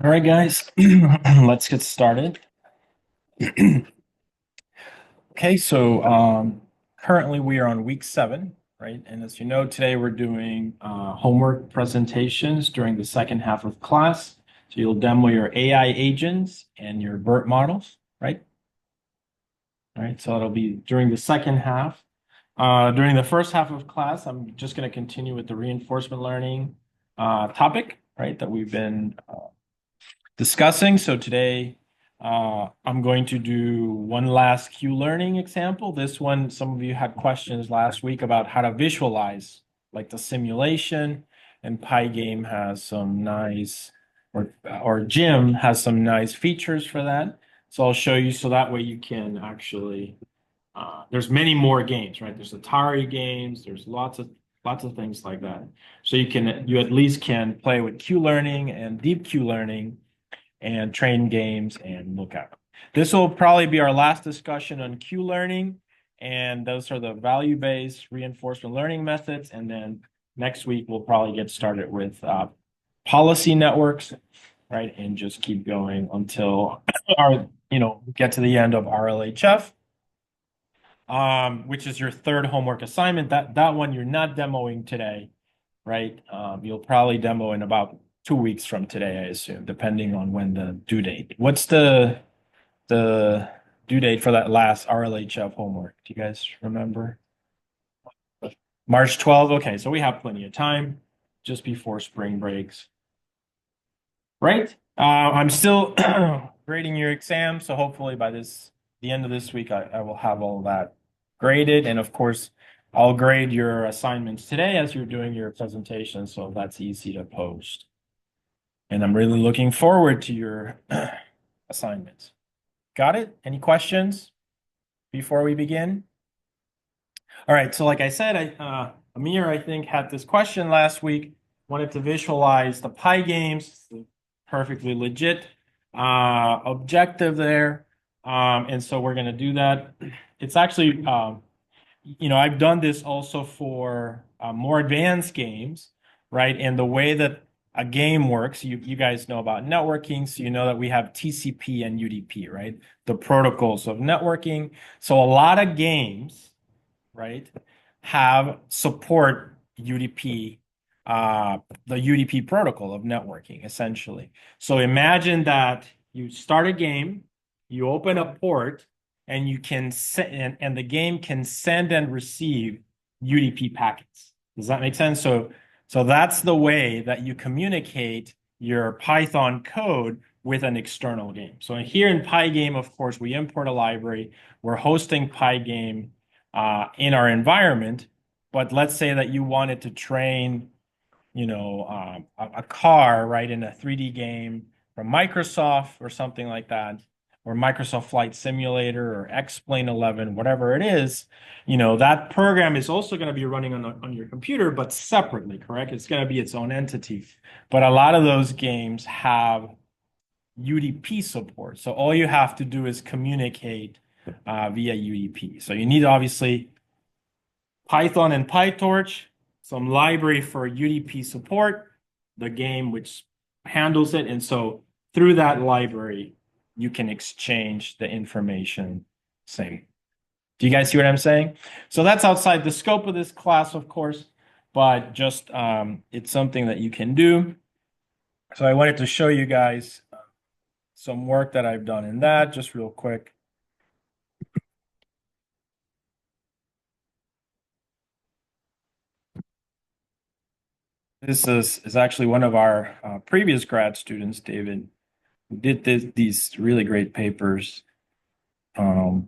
All right, guys, let's get started. Okay, so currently we are on week 7, right? And as you know, today we're doing homework presentations during the second half of class. So you'll demo your AI agents and your BERT models, right? All right, so it'll be during the second half. During the first half of class, I'm just going to continue with the reinforcement learning topic, right, that we've been discussing. So today, I'm going to do one last Q learning example. This one, some of you had questions last week about how to visualize like the simulation, and Pygame has some nice, or Jim has some nice features for that. So I'll show you so that way you can actually, there's many more games, right? There's Atari games, there's lots of things like that. So you at least can play with Q learning and deep Q learning and train games and look at them. This will probably be our last discussion on Q learning, and those are the value-based reinforcement learning methods. And then next week, we'll probably get started with policy networks, right? And just keep going until get to the end of RLHF, which is your third homework assignment. That one you're not demoing today, right? You'll probably demo in about 2 weeks from today, I assume, depending on when the due date. What's the due date for that last RLHF homework? Do you guys remember? March 12th. Okay, so we have plenty of time just before spring breaks. Right? I'm still grading your exam, so hopefully by the end of this week, I will have all that graded. And of course, I'll grade your assignments today as you're doing your presentation, so that's easy to post. And I'm really looking forward to your assignments. Got it? Any questions before we begin? All right, so like I said, Amir, I think, had this question last week, wanted to visualize the Pi games, perfectly legit objective there. And so we're going to do that. It's actually, I've done this also for more advanced games, right? And the way that a game works, you guys know about networking, so you know that we have TCP and UDP, right? The protocols of networking. So a lot of games, right, have support UDP, the UDP protocol of networking, essentially. So imagine that you start a game, you open a port, and you can and the game can send and receive UDP packets. Does that make sense? So that's the way that you communicate your Python code with an external game. So here in Pygame, of course, we import a library. We're hosting Pygame in our environment. But let's say that you wanted to train, a car, right, in a 3D game from Microsoft or something like that, or Microsoft Flight Simulator or X-Plane 11, whatever it is, that program is also going to be running on your computer, but separately, correct? It's going to be its own entity. But a lot of those games have UDP support. So all you have to do is communicate via UDP. So you need obviously Python and PyTorch, some library for UDP support, the game which handles it. And so through that library, you can exchange the information same. Do you guys see what I'm saying? So that's outside the scope of this class, of course, but just it's something that you can do. So I wanted to show you guys some work that I've done in that just real quick. This is actually one of our previous grad students, David, who did these really great papers. You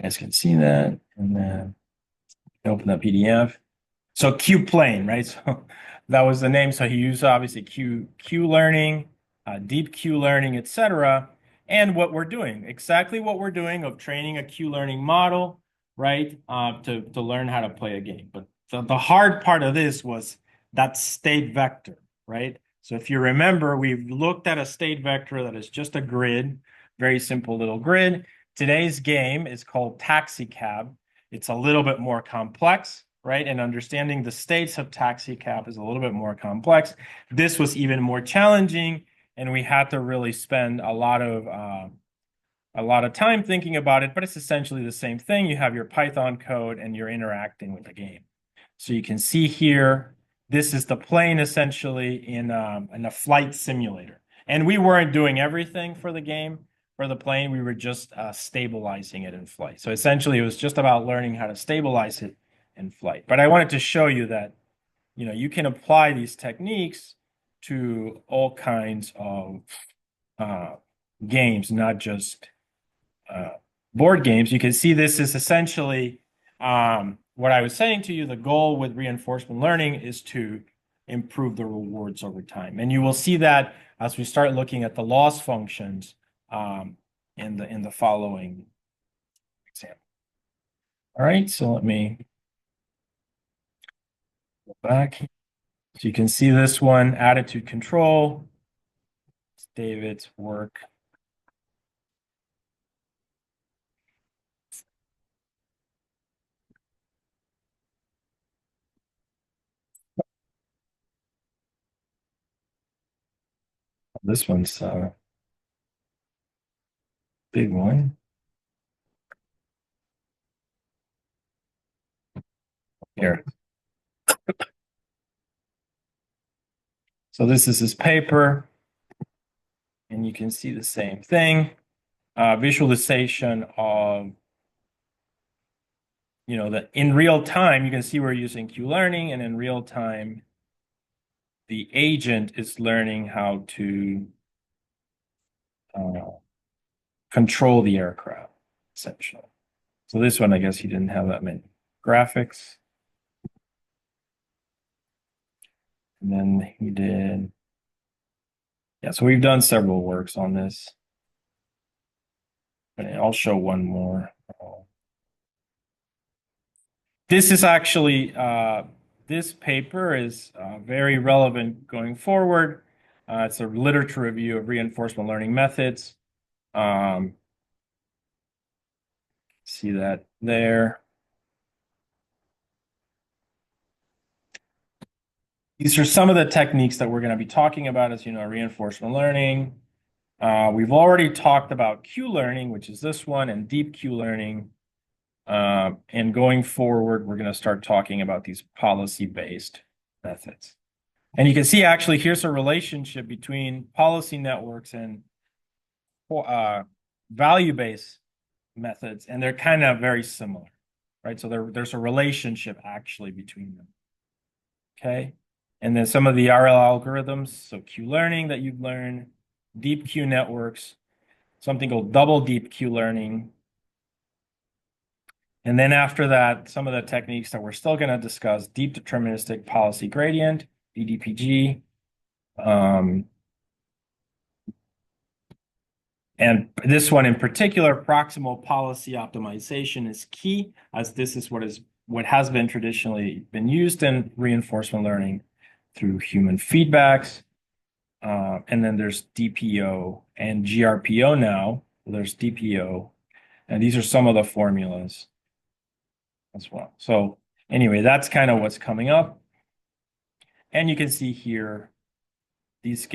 guys can see that, and then open that PDF. So Q plane, right? So that was the name. So he used obviously Q learning, deep Q learning, etc. And what we're doing, exactly what we're doing of training a Q learning model, right? To learn how to play a game. But the hard part of this was that state vector, right? So if you remember, we've looked at a state vector that is just a grid, very simple little grid. Today's game is called Taxi Cab. It's a little bit more complex, right? And understanding the states of taxi cab is a little bit more complex. This was even more challenging, and we had to really spend a lot of time thinking about it, but it's essentially the same thing. You have your Python code and you're interacting with the game. So you can see here, this is the plane essentially in a flight simulator. And we weren't doing everything for the game, for the plane. We were just stabilizing it in flight. So essentially, it was just about learning how to stabilize it in flight. But I wanted to show you that, you can apply these techniques to all kinds of games, not just board games. You can see this is essentially what I was saying to you. The goal with reinforcement learning is to improve the rewards over time. And you will see that as we start looking at the loss functions in the following example. All right, so let me go back. So you can see this one, attitude control. It's David's work. This one's a big one. Here. So this is his paper, and you can see the same thing. Visualization of, that in real time, you can see we're using Q-learning, and in real time, the agent is learning how to control the aircraft, essentially. So this one, I guess he didn't have that many graphics. And then he did, yeah, so we've done several works on this. But I'll show one more. This is actually, this paper is very relevant going forward. It's a literature review of reinforcement learning methods. See that there. These are some of the techniques that we're going to be talking about as reinforcement learning. We've already talked about Q-learning, which is this one, and deep Q-learning. And going forward, we're going to start talking about these policy-based methods. And you can see actually here's a relationship between policy networks and value-based methods, and they're kind of very similar, right? So there's a relationship actually between them. Okay. And then some of the RL algorithms, so Q-learning that you've learned, deep Q networks, something called double deep Q-learning. And then after that, some of the techniques that we're still going to discuss, deep deterministic policy gradient, DDPG. And this one in particular, proximal policy optimization is key, as this is what has been traditionally been used in reinforcement learning through human feedbacks. And then there's DPO and GRPO now. There's DPO. And these are some of the formulas as well. So anyway, that's kind of what's coming up. And you can see here, these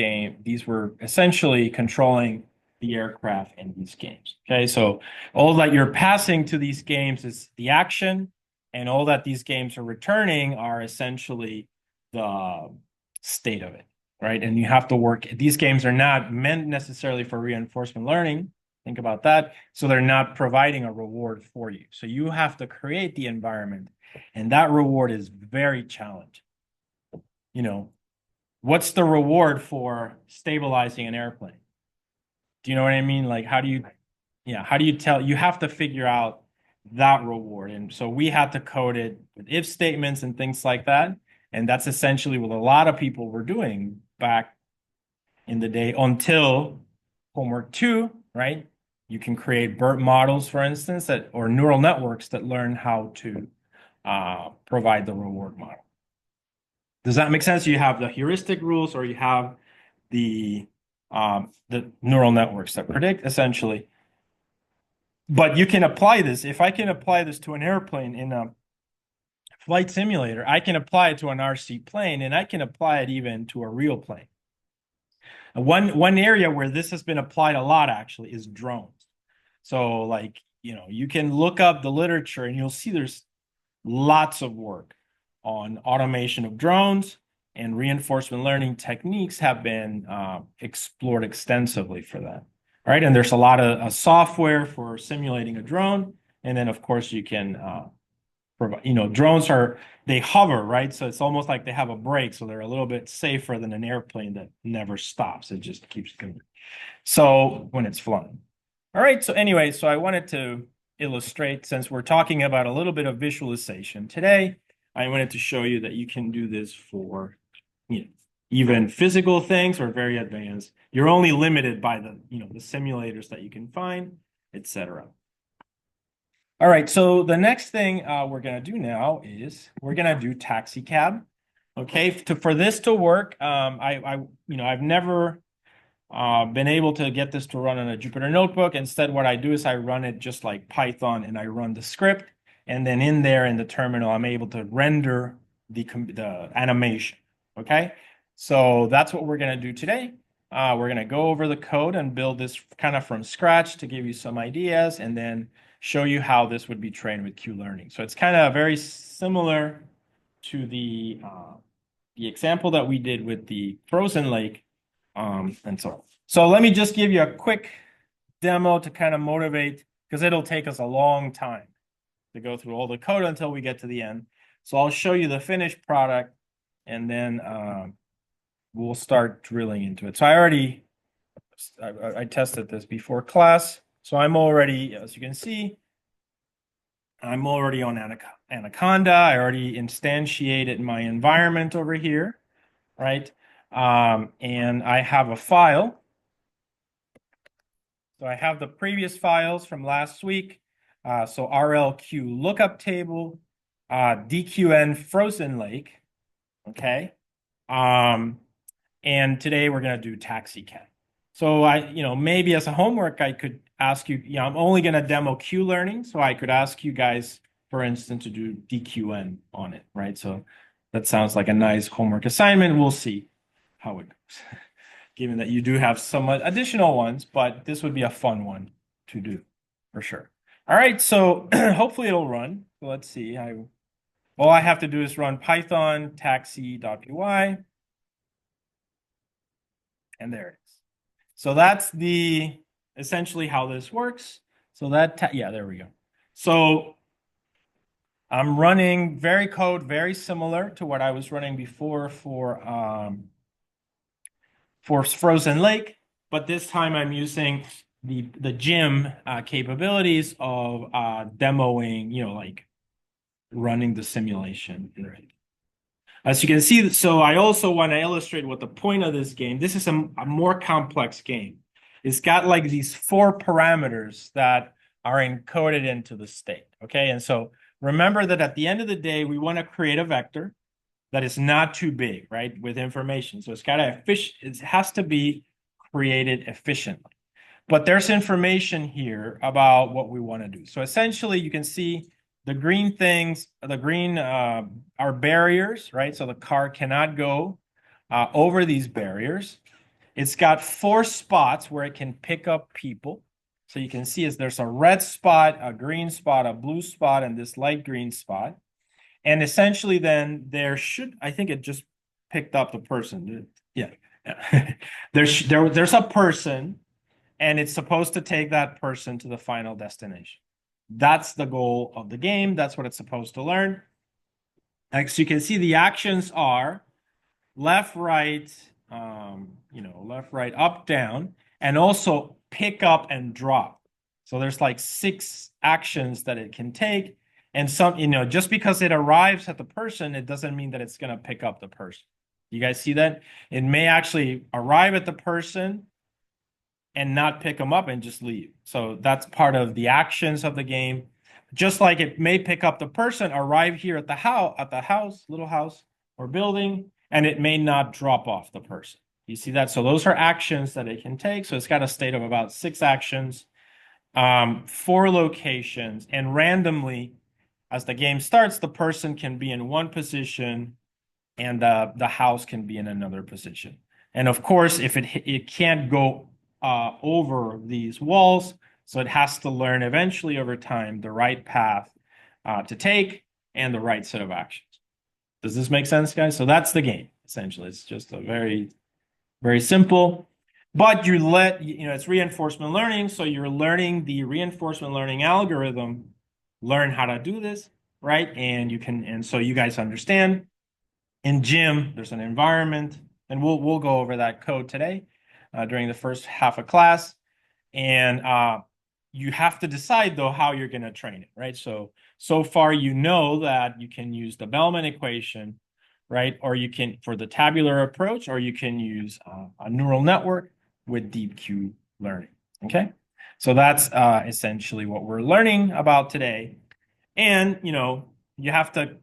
were essentially controlling the aircraft in these games. Okay, so all that you're passing to these games is the action, and all that these games are returning are essentially the state of it, right? And you have to work. These games are not meant necessarily for reinforcement learning. Think about that. So they're not providing a reward for you. So you have to create the environment, and that reward is very challenging. What's the reward for stabilizing an airplane? Do you know what I mean? Like, how do you tell? You have to figure out that reward. And so we had to code it with if statements and things like that. And that's essentially what a lot of people were doing back in the day until homework 2, right? You can create BERT models, for instance, or neural networks that learn how to provide the reward model. Does that make sense? You have the heuristic rules, or you have the neural networks that predict, essentially. But you can apply this. If I can apply this to an airplane if flight simulator, I can apply it to an RC plane, and I can apply it even to a real plane. One area where this has been applied a lot actually is drones. So like, you can look up the literature and you'll see there's lots of work on automation of drones, and reinforcement learning techniques have been explored extensively for that. All right, and there's a lot of software for simulating a drone, and then of course you can provide. Drones they hover, right? So it's almost like they have a brake, so they're a little bit safer than an airplane that never stops. It just keeps going. So when it's flying. All right, so anyway, so I wanted to illustrate, since we're talking about a little bit of visualization today, I wanted to show you that you can do this for even physical things or very advanced. You're only limited by the simulators that you can find, etc. All right, so the next thing we're going to do now is we're going to do taxi cab. Okay, for this to work, I've never been able to get this to run on a Jupyter notebook. Instead, what I do is I run it just like Python, and I run the script, and then in the terminal, I'm able to render the animation. Okay, so that's what we're going to do today. We're going to go over the code and build this kind of from scratch to give you some ideas, and then show you how this would be trained with Q-learning. So it's kind of very similar to the example that we did with the frozen lake. And so let me just give you a quick demo to kind of motivate, because it'll take us a long time to go through all the code until we get to the end. So I'll show you the finished product, and then we'll start drilling into it. So I tested this before class. So I'm already, as you can see, I'm already on Anaconda. I already instantiated my environment over here, right? And I have a file. So I have the previous files from last week. So RLQ lookup table, DQN frozen lake, okay? And today we're going to do taxi cab. So maybe as a homework, I could ask you, I'm only going to demo Q-learning. So I could ask you guys, for instance, to do DQN on it, right? So that sounds like a nice homework assignment. We'll see how it goes, given that you do have some additional ones, but this would be a fun one to do for sure. All right, so hopefully it'll run. So let's see. All I have to do is run Python taxi.py, and there it is. So that's essentially how this works. So there we go. So I'm running code very similar to what I was running before for frozen lake, but this time I'm using the gym capabilities of demoing, like running the simulation. Right. As you can see, so I also want to illustrate what the point of this game. This is a more complex game. It's got like these 4 parameters that are encoded into the state. Okay, and so remember that at the end of the day, we want to create a vector that is not too big, right, with information. So it has to be created efficiently. But there's information here about what we want to do. So essentially, you can see the green things, are barriers, right? So the car cannot go over these barriers. It's got 4 spots where it can pick up people. So you can see there's a red spot, a green spot, a blue spot, and this light green spot. And essentially then I think it just picked up the person. Yeah. There's a person, and it's supposed to take that person to the final destination. That's the goal of the game. That's what it's supposed to learn. As you can see, the actions are left, right, left, right, up, down, and also pick up and drop. So there's like 6 actions that it can take. And just because it arrives at the person, it doesn't mean that it's going to pick up the person. You guys see that? It may actually arrive at the person and not pick them up and just leave. So that's part of the actions of the game. Just like it may pick up the person, arrive here at the house, little house or building, and it may not drop off the person. You see that? So those are actions that it can take. So it's got a state of about 6 actions, 4 locations, and randomly as the game starts, the person can be in one position and the house can be in another position. And of course, if it can't go over these walls, so it has to learn eventually over time the right path to take and the right set of actions. Does this make sense, guys? So that's the game, essentially. It's just a very, very simple, but it's reinforcement learning. So you're learning the reinforcement learning algorithm, learn how to do this, right? And so you guys understand. In gym, there's an environment, and we'll go over that code today during the first half of class. And you have to decide though how you're going to train it, right? So far you know that you can use the Bellman equation, right? Or you can for the tabular approach, or you can use a neural network with deep Q learning. Okay, so that's essentially what we're learning about today. And you have to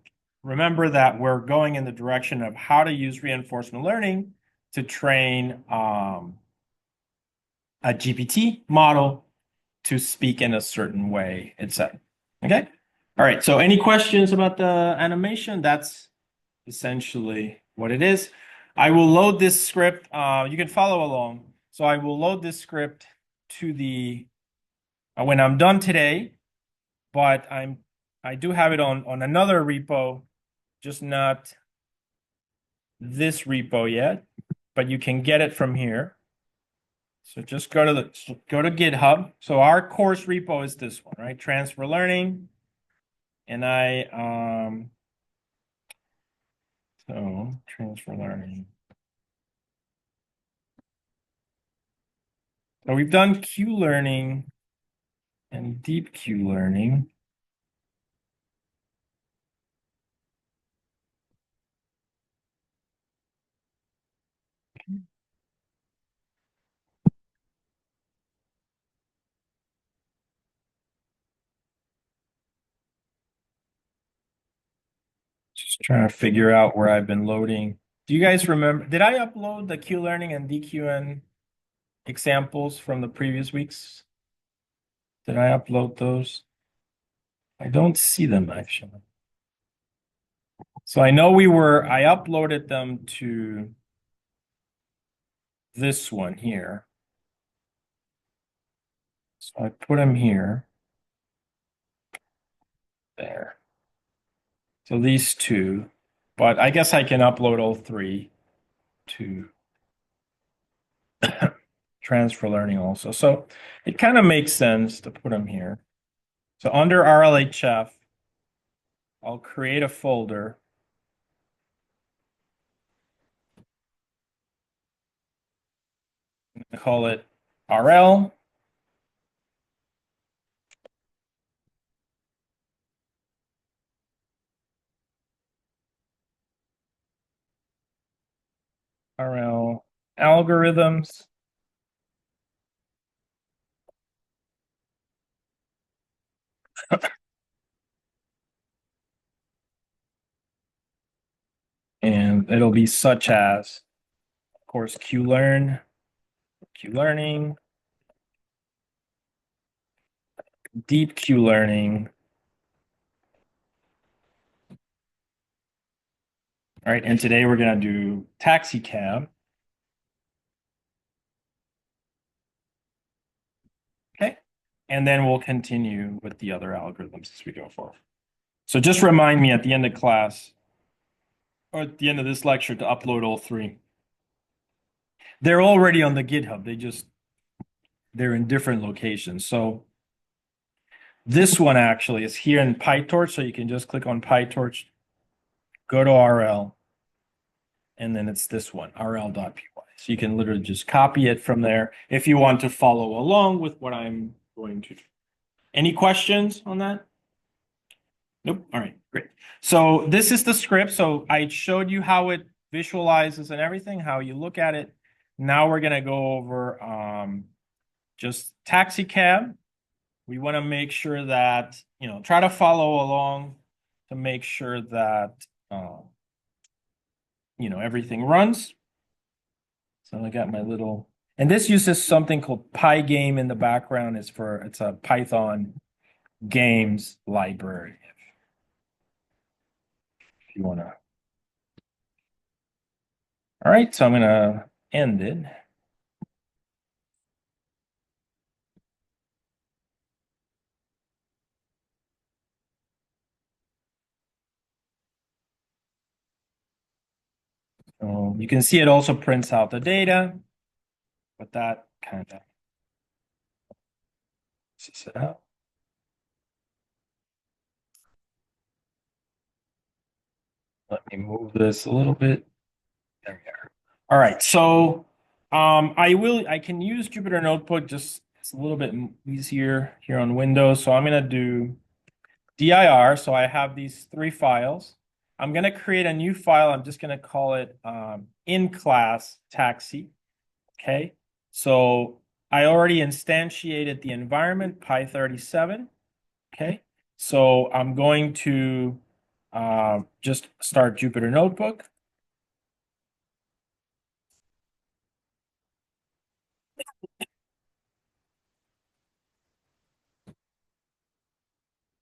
remember that we're going in the direction of how to use reinforcement learning to train a GPT model to speak in a certain way, etc. Okay. All right. So any questions about the animation? That's essentially what it is. I will load this script. You can follow along. So I will load this script to the when I'm done today, but I do have it on another repo, just not this repo yet, but you can get it from here. So just go to GitHub. So our course repo is this one, right? Transfer learning. And so transfer learning. So we've done Q learning and deep Q learning. Just trying to figure out where I've been loading. Do you guys remember? Did I upload the Q learning and DQN examples from the previous weeks? Did I upload those? I don't see them actually. So I know I uploaded them to this one here. So I put them here. There. So these two, but I guess I can upload all three to transfer learning also. So it kind of makes sense to put them here. So under RLHF, I'll create a folder. I call it RL. RL algorithms. And it'll be such as, of course, QLearn, QLearning, deep Q learning. All right, and today we're going to do taxi cab. Okay, and then we'll continue with the other algorithms as we go forward. So just remind me at the end of class, or at the end of this lecture, to upload all three. They're already on the GitHub. They're in different locations. So this one actually is here in PyTorch. So you can just click on PyTorch, go to RL, and then it's this one, rl.py. So you can literally just copy it from there if you want to follow along with what I'm going to do. Any questions on that? Nope. All right, great. So this is the script. So I showed you how it visualizes and everything, how you look at it. Now we're going to go over just taxi cab. We want to make sure that, try to follow along to make sure that, everything runs. So I got my little, and this uses something called Pygame in the background. It's a Python games library. you want to. All right, so I'm going to end it. So you can see it also prints out the data, but that kind of it out. Let me move this a little bit. There we are. All right, so I can use Jupyter Notebook, just it's a little bit easier here on Windows. So I'm gonna do dir. So I have these three files. I'm gonna create a new file. I'm just gonna call it in class taxi. Okay, so I already instantiated the environment Pi37. Okay, so I'm going to just start Jupyter Notebook.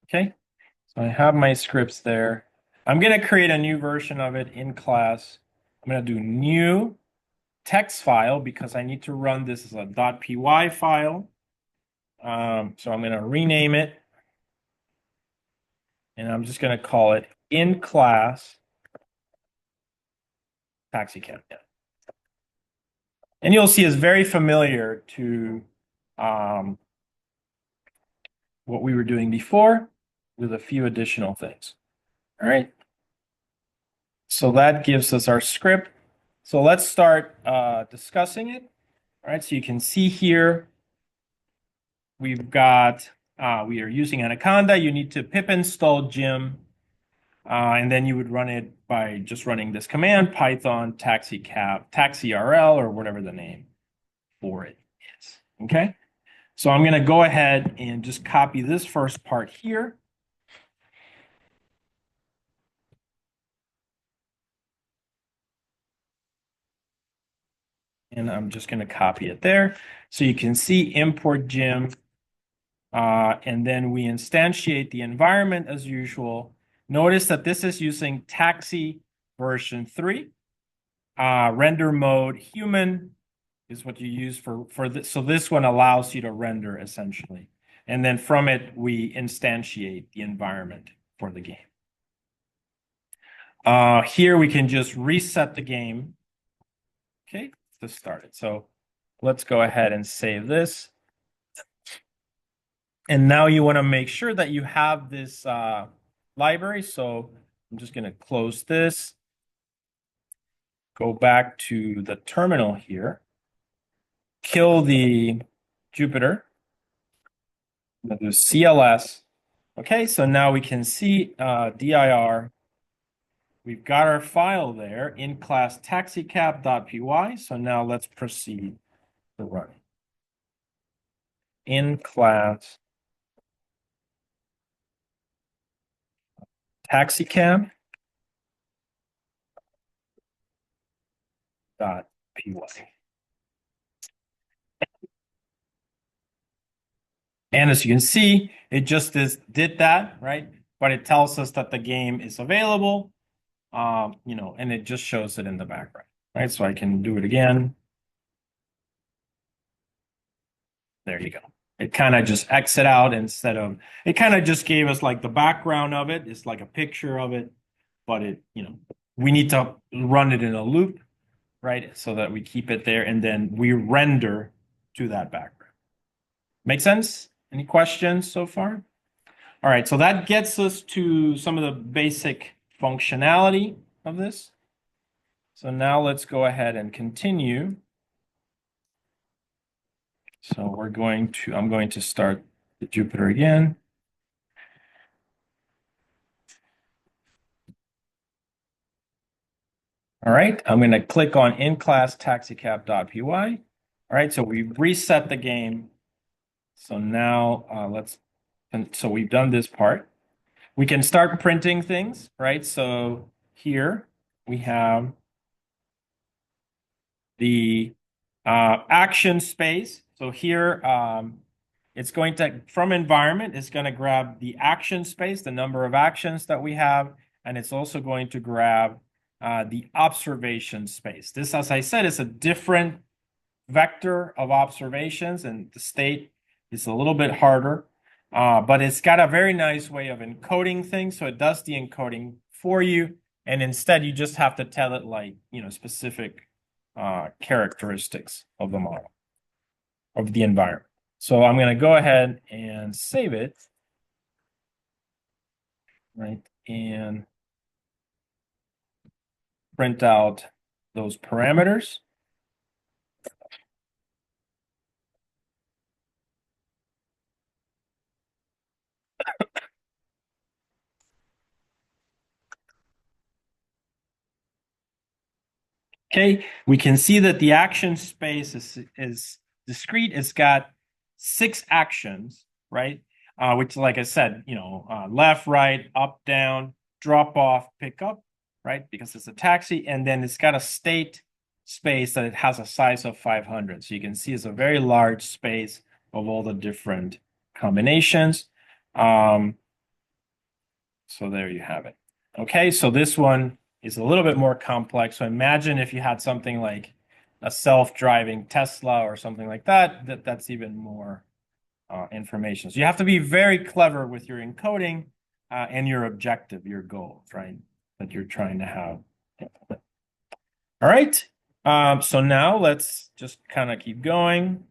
Okay, so I have my scripts there. I'm going to create a new version of it in class. I'm going to do new text file because I need to run this as a .py file. So I'm going to rename it. And I'm just going to call it in class taxicab. And you'll see it's very familiar to what we were doing before with a few additional things. All right. So that gives us our script. So let's start discussing it. All right. So you can see here, we've got, we are using Anaconda. You need to pip install Gym. And then you would run it by just running this command, Python taxirl, or whatever the name for it is. Okay. So I'm going to go ahead and just copy this first part here. And I'm just going to copy it there. So you can see import Gym. And then we instantiate the environment as usual. Notice that this is using taxi version 3. Render mode human is what you use for this. So this one allows you to render essentially. And then from it, we instantiate the environment for the game. Here we can just reset the game. Okay, to start it. So let's go ahead and save this. And now you want to make sure that you have this library. So I'm just going to close this. Go back to the terminal here. Kill the Jupyter. I'm going to do CLS. Okay, so now we can see dir. We've got our file there in class taxicab.py. So now let's proceed to run. In class taxicab.py. And as you can see, it just did that, right? But it tells us that the game is available, and it just shows it in the background, right? So I can do it again. There you go. It kind of just exit out instead of, it kind of just gave us like the background of it. It's like a picture of it, but we need to run it in a loop, right? So that we keep it there and then we render to that background. Make sense? Any questions so far? All right, so that gets us to some of the basic functionality of this. So now let's go ahead and continue. So I'm going to start the Jupyter again. All right, I'm going to click on in-class taxicab.py. All right, so we've reset the game. So now so we've done this part. We can start printing things, right? So here we have the action space. So here it's going to, from environment, it's going to grab the action space, the number of actions that we have, and it's also going to grab the observation space. This, as I said, is a different vector of observations, and the state is a little bit harder, but it's got a very nice way of encoding things. So it does the encoding for you, and instead you just have to tell it like, specific characteristics of the model, of the environment. So I'm going to go ahead and save it, right? And print out those parameters. Okay, we can see that the action space is discrete. It's got 6 actions, right? Which, like I said, left, right, up, down, drop off, pick up, right? Because it's a taxi. And then it's got a state space that it has a size of 500. So you can see it's a very large space of all the different combinations. So there you have it. Okay, so this one is a little bit more complex. So imagine if you had something like a self-driving Tesla or something like that, that's even more information. So you have to be very clever with your encoding and your objective, your goals, right? That you're trying to have. All right. So now let's just kind of keep going.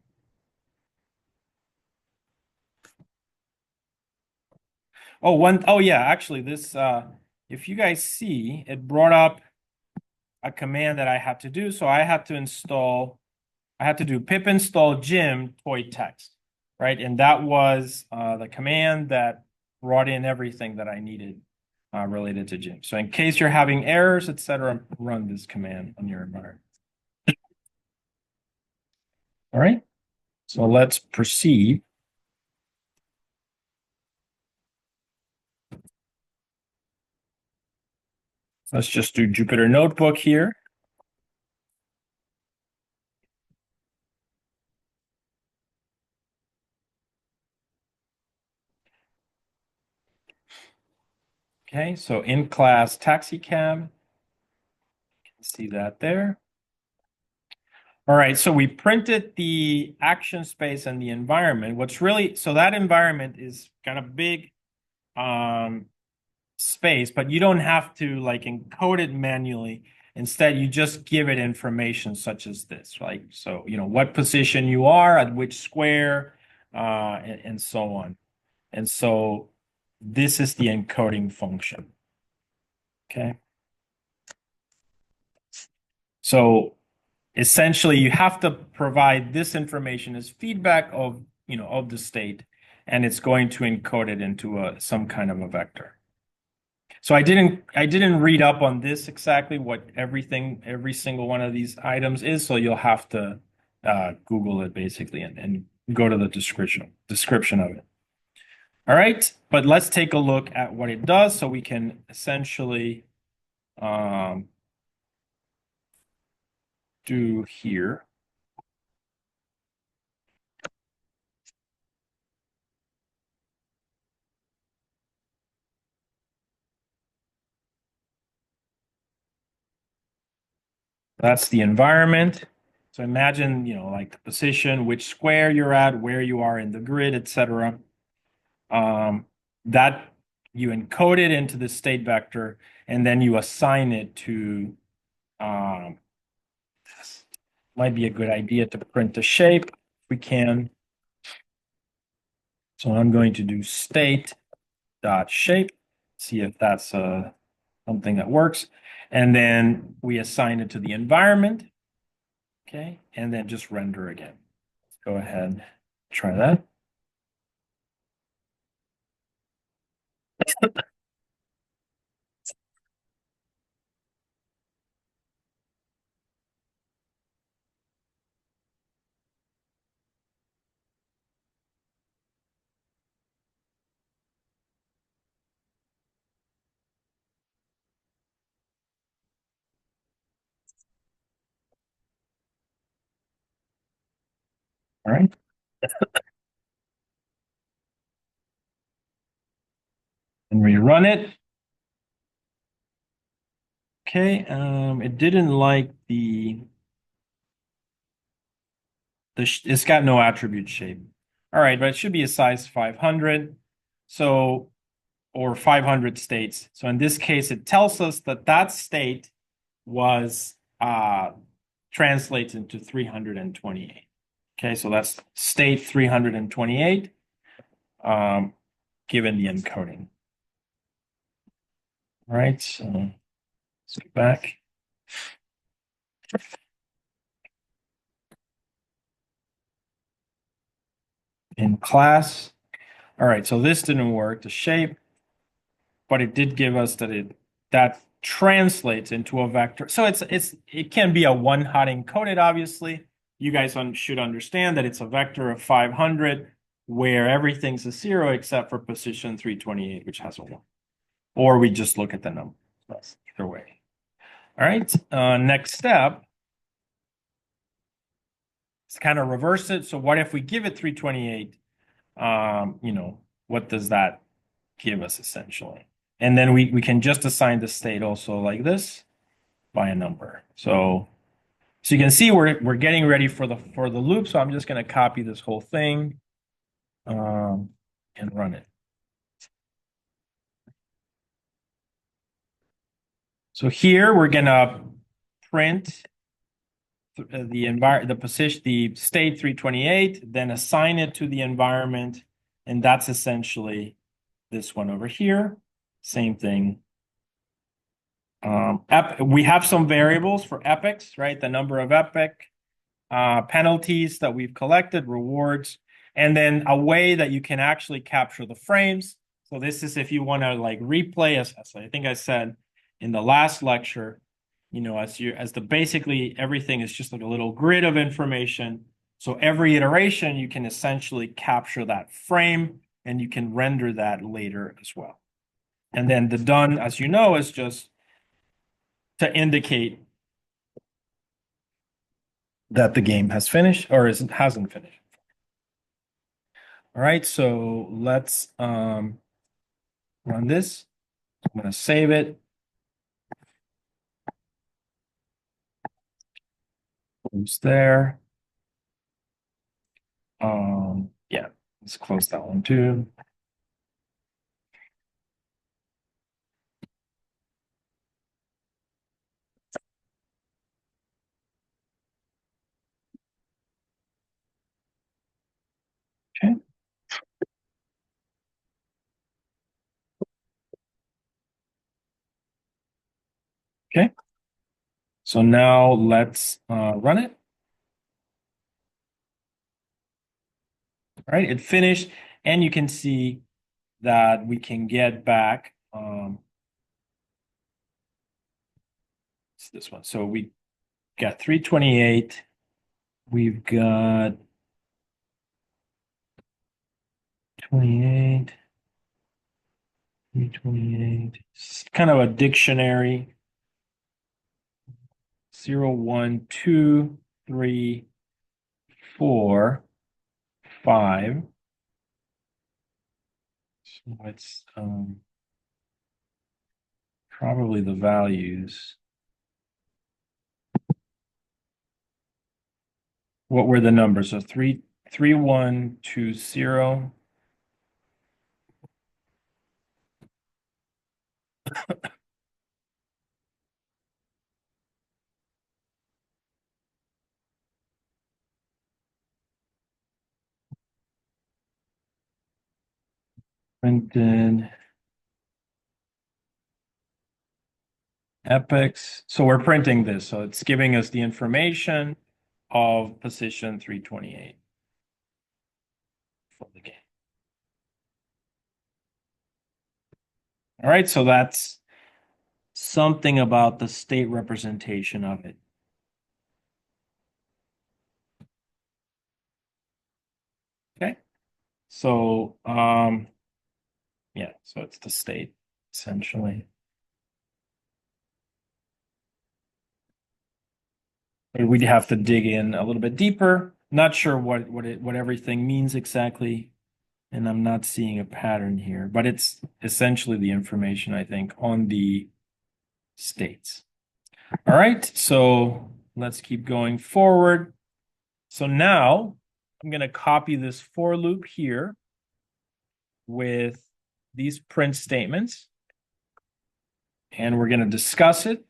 Oh yeah, actually this, if you guys see, it brought up a command that I had to do. So I had to do pip install gym toy text, right? And that was the command that brought in everything that I needed related to gym. So in case you're having errors, etc., run this command on your environment. All right, so let's proceed. Let's just do Jupyter Notebook here. Okay, so in class taxi cab, you can see that there. All right, so we printed the action space and the environment. So that environment is kind of big space, but you don't have to like encode it manually. Instead, you just give it information such as this, right? So, what position you are at which square, and so on. And so this is the encoding function. Okay. So essentially you have to provide this information as feedback of the state, and it's going to encode it into some kind of a vector. So I didn't read up on this exactly what every single one of these items is. So you'll have to Google it basically and go to the description of it. All right, but let's take a look at what it does so we can essentially do here. That's the environment. So imagine, like the position, which square you're at, where you are in the grid, etc. That you encode it into the state vector, and then you assign it to, might be a good idea to print the shape if we can. So I'm going to do state.shape, see if that's something that works. And then we assign it to the environment. Okay, and then just render again. Let's go ahead, try that. All right. And we run it. Okay, it didn't like it's got no attribute shape. All right, but it should be a size 500. So, or 500 states. So in this case, it tells us that that state was translates into 328. Okay, so that's state 328, given the encoding. All right, so let's go back. In class. All right, so this didn't work, the shape, but it did give us that translates into a vector. So it can be a one-hot encoded, obviously. You guys should understand that it's a vector of 500 where everything's a 0 except for position 328, which has a 1. Or we just look at the number. That's either way. All right, next step is kind of reverse it. So what if we give it 328? What does that give us essentially? And then we can just assign the state also like this by a number. So you can see we're getting ready for the loop. So I'm just going to copy this whole thing and run it. So here we're going to print the state 328, then assign it to the environment, and that's essentially this one over here. Same thing. We have some variables for epochs, right? The number of epoch, penalties that we've collected, rewards, and then a way that you can actually capture the frames. So this is if you want to like replay, as I think I said in the last lecture, basically everything is just like a little grid of information. So every iteration, you can essentially capture that frame and you can render that later as well. And then the done, as you know, is just to indicate that the game has finished or hasn't finished. All right, so let's run this. I'm going to save it. Close there. Yeah, let's close that one too. Okay. Okay. So now let's run it. All right, it finished, and you can see that we can get back it's this one. So we got 328. We've got 28, 328. It's kind of a dictionary. 0, 1, 2, 3, 4, 5. So it's probably the values. What were the numbers? So 3, 3, 1, 2, 0. Printed epochs. So we're printing this. So it's giving us the information of position 328 for the game. All right, so that's something about the state representation of it. Okay, so yeah, so it's the state essentially. We'd have to dig in a little bit deeper. Not sure what everything means exactly, and I'm not seeing a pattern here, but it's essentially the information, I think, on the states. All right, so let's keep going forward. So now I'm going to copy this for loop here with these print statements, and we're going to discuss it.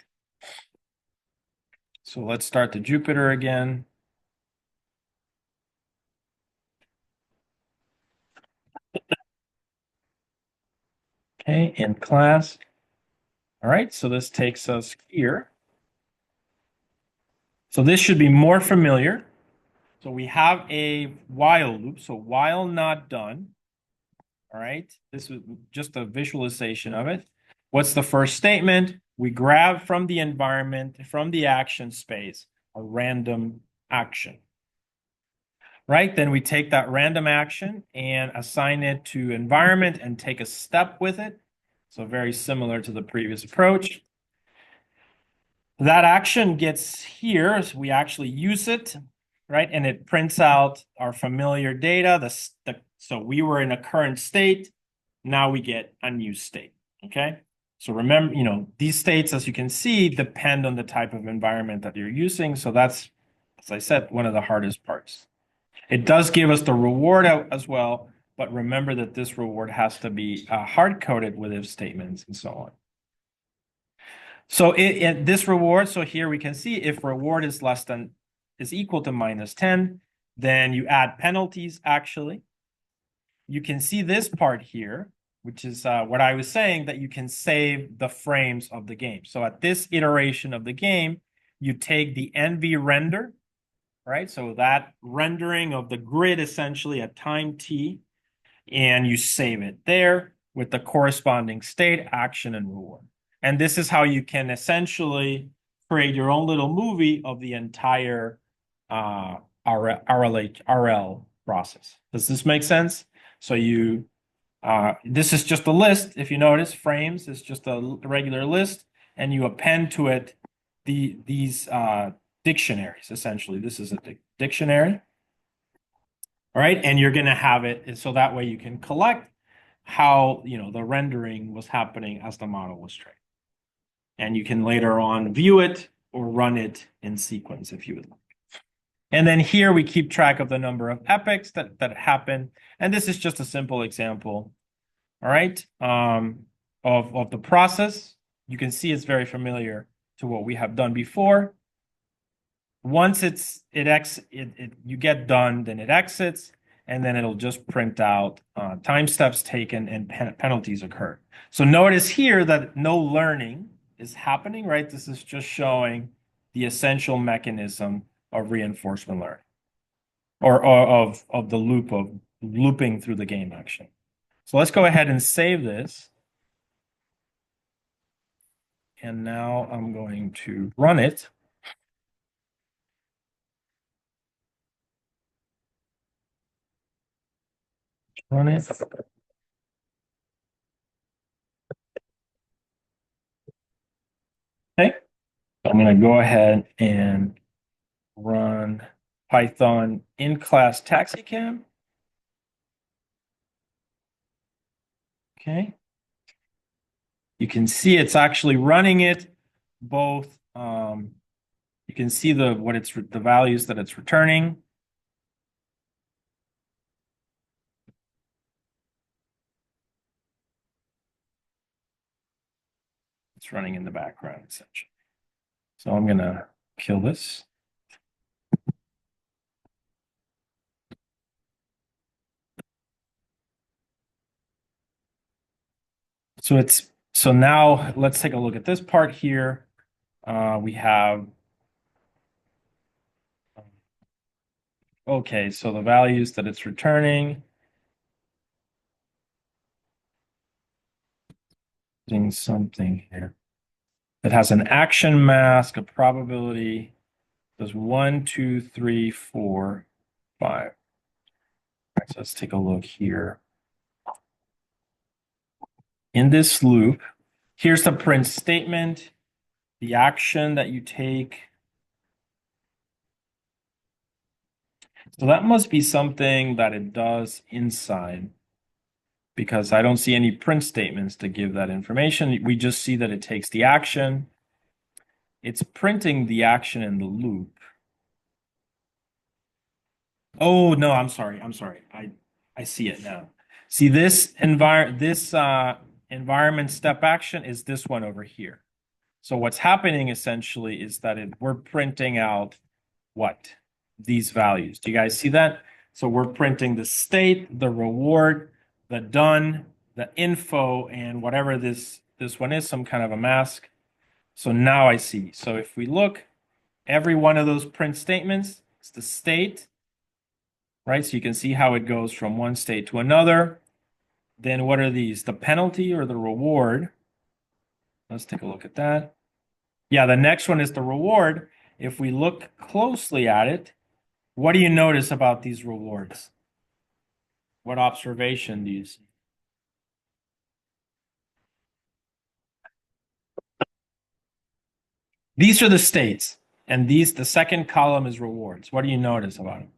So let's start the Jupyter again. Okay, in class. All right, so this takes us here. So this should be more familiar. So we have a while loop. So while not done. All right, this is just a visualization of it. What's the first statement? We grab from the environment, from the action space, a random action. Right, then we take that random action and assign it to environment and take a step with it. So very similar to the previous approach. That action gets here, so we actually use it, right? And it prints out our familiar data. So we were in a current state. Now we get a new state, okay? So remember, these states, as you can see, depend on the type of environment that you're using. So that's, as I said, one of the hardest parts. It does give us the reward out as well, but remember that this reward has to be hard-coded with if statements and so on. So this reward, so here we can see if reward is equal to -10, then you add penalties actually. You can see this part here, which is what I was saying, that you can save the frames of the game. So at this iteration of the game, you take the NV render, right? So that rendering of the grid essentially at time t, and you save it there with the corresponding state, action, and reward. And this is how you can essentially create your own little movie of the entire RL process. Does this make sense? So this is just a list. If you notice, frames is just a regular list, and you append to it these dictionaries, essentially. This is a dictionary. All right, and you're going to have it so that way you can collect how the rendering was happening as the model was trained. And you can later on view it or run it in sequence if you would like. And then here we keep track of the number of epochs that happen. And this is just a simple example, all right, of the process. You can see it's very familiar to what we have done before. Once you get done, then it exits, and then it'll just print out time steps taken and penalties occurred. So notice here that no learning is happening, right? This is just showing the essential mechanism of reinforcement learning, or of the loop of looping through the game action. So let's go ahead and save this. And now I'm going to run it. Run it. Okay. I'm going to go ahead and run Python in-class taxicam. Okay. You can see it's actually running it both. You can see the values that it's returning. It's running in the background essentially. So I'm going to kill this. So now let's take a look at this part here. We have, okay, so the values that it's returning. Doing something here. It has an action mask, a probability. Does 1, 2, 3, 4, 5. All right, so let's take a look here. In this loop, here's the print statement, the action that you take. So that must be something that it does inside, because I don't see any print statements to give that information. We just see that it takes the action it's printing the action in the loop. Oh, no, I'm sorry. I see it now. See this environment step action is this one over here. So what's happening essentially is that we're printing out what? These values. Do you guys see that? So we're printing the state, the reward, the done, the info, and whatever this one is, some kind of a mask. So now I see. So if we look, every one of those print statements, it's the state, right? So you can see how it goes from one state to another. Then what are these? The penalty or the reward? Let's take a look at that. Yeah, the next one is the reward. If we look closely at it, what do you notice about these rewards? What observation do you see? These are the states, and the second column is rewards. What do you notice about them?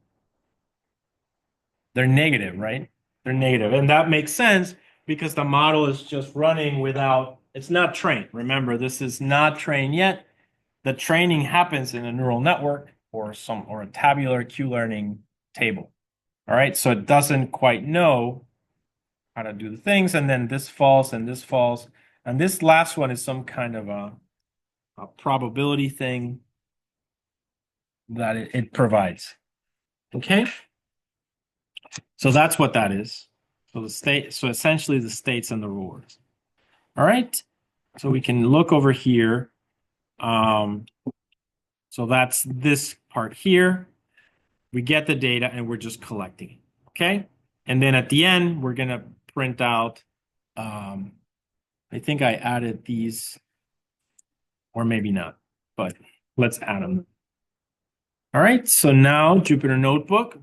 They're negative, right? They're negative. And that makes sense because the model is just running without, it's not trained. Remember, this is not trained yet. The training happens in a neural network or a tabular Q-learning table. All right, so it doesn't quite know how to do the things, and then this falls and this falls. And this last one is some kind of a probability thing that it provides. Okay? So that's what that is. So essentially the states and the rewards. All right. So we can look over here. So that's this part here. We get the data and we're just collecting it. Okay. And then at the end, we're going to print out, I think I added these, or maybe not, but let's add them. All right. So now Jupyter Notebook.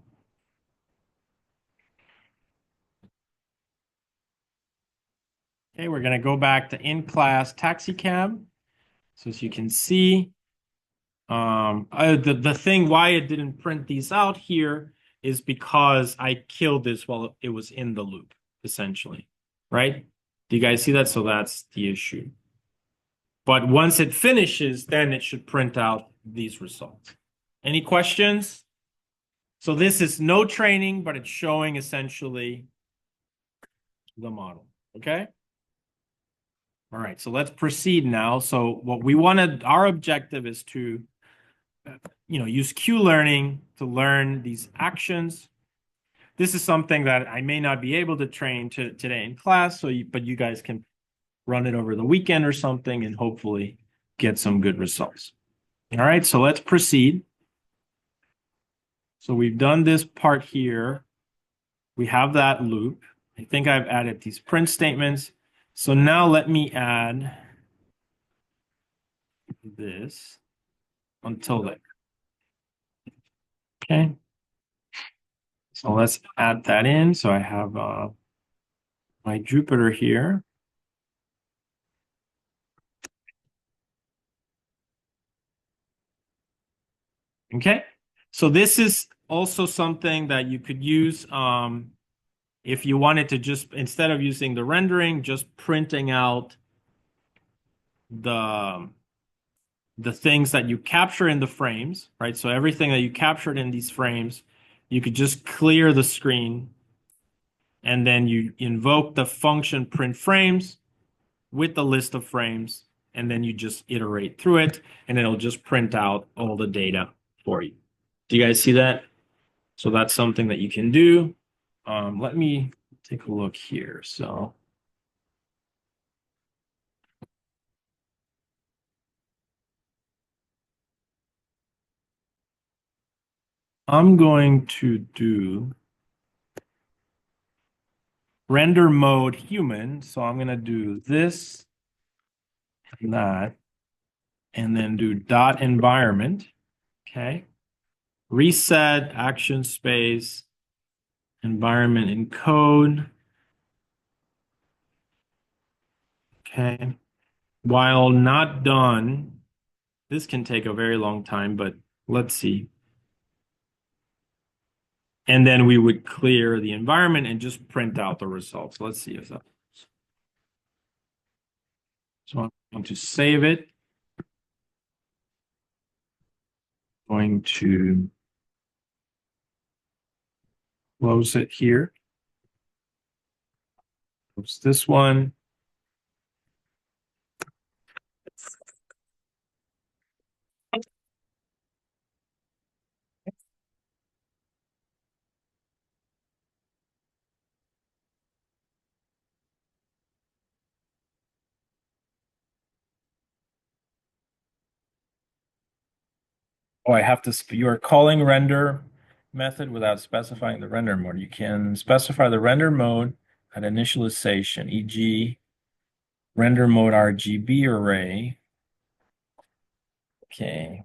Okay, we're going to go back to in-class taxicab. So as you can see, the thing why it didn't print these out here is because I killed this while it was in the loop, essentially, right? Do you guys see that? So that's the issue. But once it finishes, then it should print out these results. Any questions? So this is no training, but it's showing essentially the model, okay? All right, so let's proceed now. So what we wanted, our objective is to, use Q-learning to learn these actions. This is something that I may not be able to train today in class, but you guys can run it over the weekend or something and hopefully get some good results. All right, so let's proceed. So we've done this part here. We have that loop. I think I've added these print statements. So now let me add this until there. Okay. So let's add that in. So I have my Jupyter here. Okay. So this is also something that you could use if you wanted to just, instead of using the rendering, just printing out the things that you capture in the frames, right? So everything that you captured in these frames, you could just clear the screen and then you invoke the function print frames with the list of frames, and then you just iterate through it and it'll just print out all the data for you. Do you guys see that? So that's something that you can do. Let me take a look here. So I'm going to do render mode human. So I'm going to do this and that, and then do dot environment. Okay. Reset action space, environment encode. Okay. While not done, this can take a very long time, but let's see. And then we would clear the environment and just print out the results. Let's see if that works. So I'm going to save it. going to close it here. Close this one. Oh, I have to, you are calling render method without specifying the render mode. You can specify the render mode at initialization, e.g. render mode RGB array. Okay.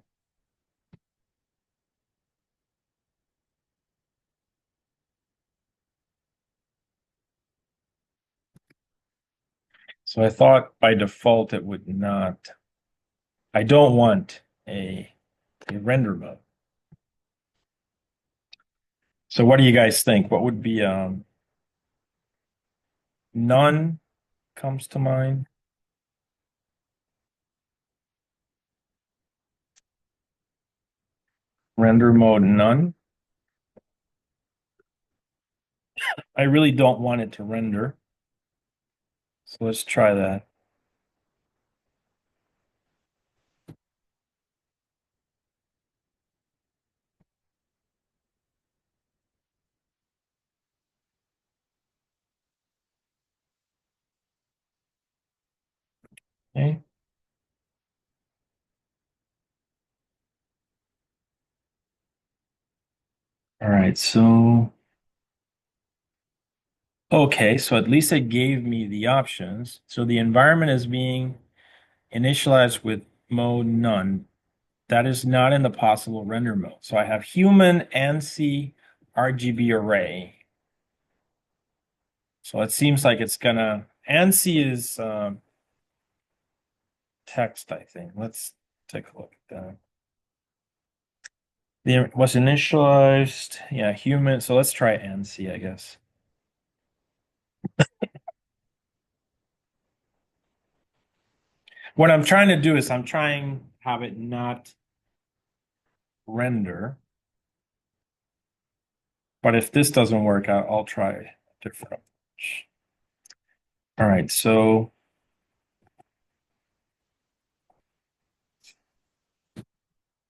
So I thought by default it would not. I don't want a render mode. So what do you guys think? What would be none comes to mind? Render mode none. I really don't want it to render. So let's try that. Okay. All right, so okay, so at least it gave me the options. So the environment is being initialized with mode none. That is not in the possible render mode. So I have human ANSI RGB array. So it seems like it's gonna ANSI is text, I think. Let's take a look at that. It was initialized, yeah, human. So let's try ANSI, I guess. What I'm trying to do is I'm trying to have it not render. But if this doesn't work out, I'll try a different approach. All right, so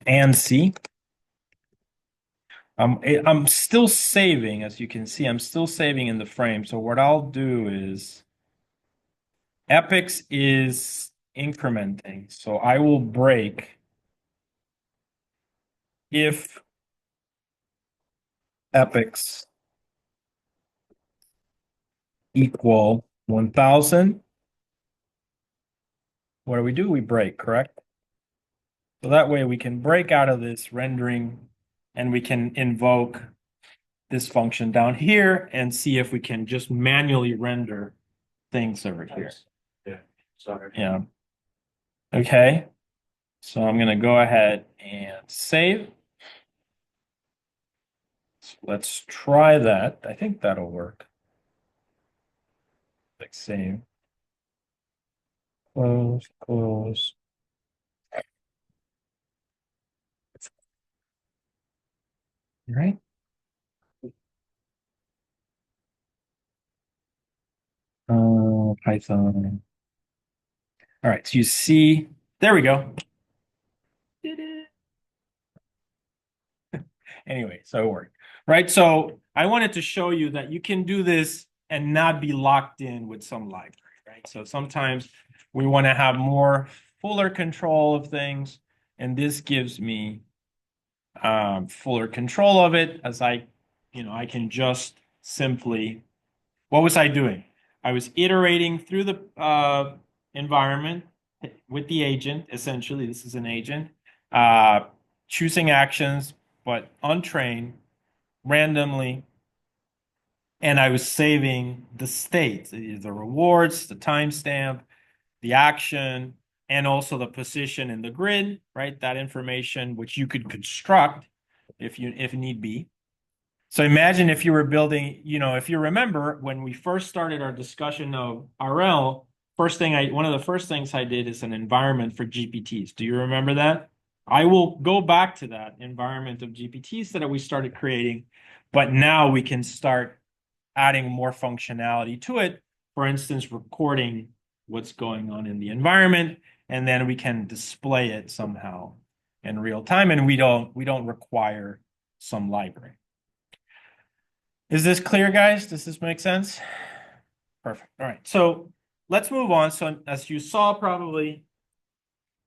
ANSI. I'm still saving, as you can see, I'm still saving in the frame. So what I'll do is Epix is incrementing. So I will break if Epix equal 1000. What do? We break, correct? So that way we can break out of this rendering and we can invoke this function down here and see if we can just manually render things over here. Yeah, sorry. Yeah. Okay. So I'm going to go ahead and save. So let's try that. I think that'll work. Click save. Close, close. All right. Python. All right. So you see, there we go. Did it. Anyway, so it worked. Right. So I wanted to show you that you can do this and not be locked in with some library, right? So sometimes we want to have more fuller control of things, and this gives me fuller control of it as I can just simply, what was I doing? I was iterating through the environment with the agent, essentially. This is an agent, choosing actions, but untrained, randomly, and I was saving the state, the rewards, the timestamp, the action, and also the position in the grid, right? That information which you could construct if need be. So imagine if you were building, if you remember when we first started our discussion of RL, one of the first things I did is an environment for GPTs. Do you remember that? I will go back to that environment of GPTs that we started creating, but now we can start adding more functionality to it. For instance, recording what's going on in the environment, and then we can display it somehow in real time, and we don't require some library. Is this clear, guys? Does this make sense? Perfect. All right. So let's move on. So as you saw, probably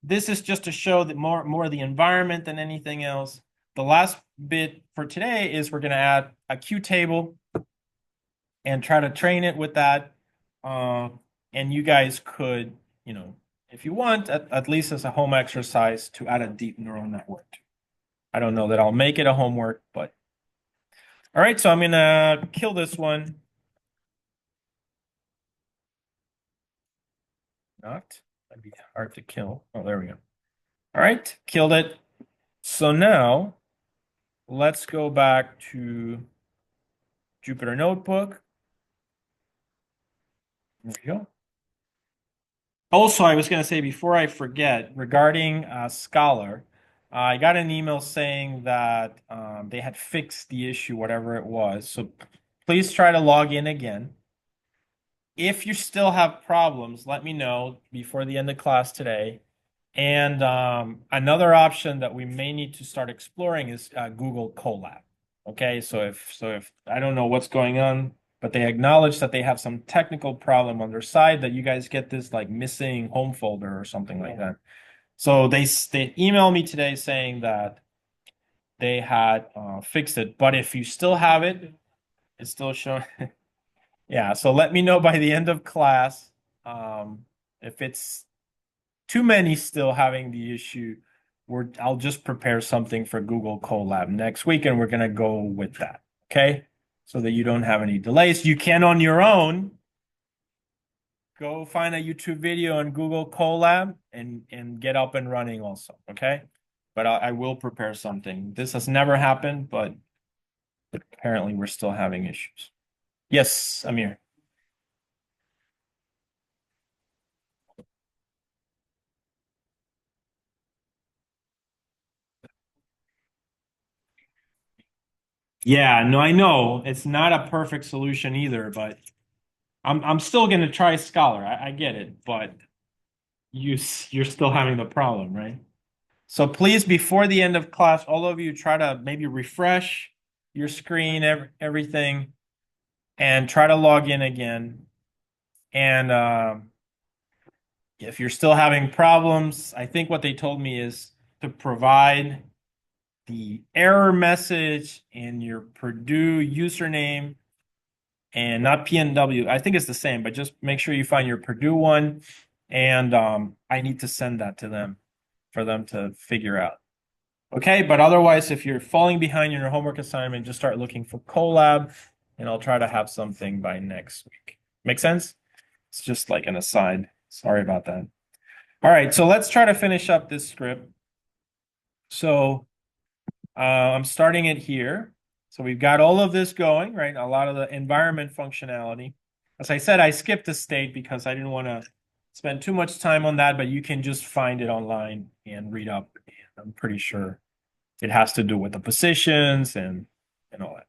this is just to show that more the environment than anything else. The last bit for today is we're going to add a Q table and try to train it with that. And you guys could, if you want, at least as a home exercise to add a deep neural network. I don't know that I'll make it a homework, but all right. So I'm going to kill this one. Not. That'd be hard to kill. Oh, there we go. All right, killed it. So now let's go back to Jupyter Notebook. There we go. Also, I was going to say before I forget, regarding Scholar, I got an email saying that they had fixed the issue, whatever it was. So please try to log in again. If you still have problems, let me know before the end of class today. And another option that we may need to start exploring is Google Colab. Okay, so if I don't know what's going on, but they acknowledge that they have some technical problem on their side, that you guys get this like missing home folder or something like that. So they emailed me today saying that they had fixed it, but if you still have it, it's still showing. Yeah, so let me know by the end of class if it's too many still having the issue. I'll just prepare something for Google Colab next week, and we're gonna go with that. Okay, so that you don't have any delays. You can on your own go find a YouTube video on Google Colab and get up and running also. Okay, but I will prepare something. This has never happened, but apparently we're still having issues. Yes, Amir. Yeah, no, I know it's not a perfect solution either, but I'm still gonna try Scholar. I get it, but you're still having the problem, right? So please, before the end of class, all of you try to maybe refresh your screen, everything, and try to log in again. And if you're still having problems, I think what they told me is to provide the error message in your Purdue username and not PNW. I think it's the same, but just make sure you find your Purdue one. And I need to send that to them for them to figure out. Okay, but otherwise, if you're falling behind in your homework assignment, just start looking for Colab, and I'll try to have something by next week. Make sense? It's just like an aside. Sorry about that. All right, so let's try to finish up this script. So I'm starting it here. So we've got all of this going, right? A lot of the environment functionality. As I said, I skipped the state because I didn't want to spend too much time on that, but you can just find it online and read up. And I'm pretty sure it has to do with the positions and all that.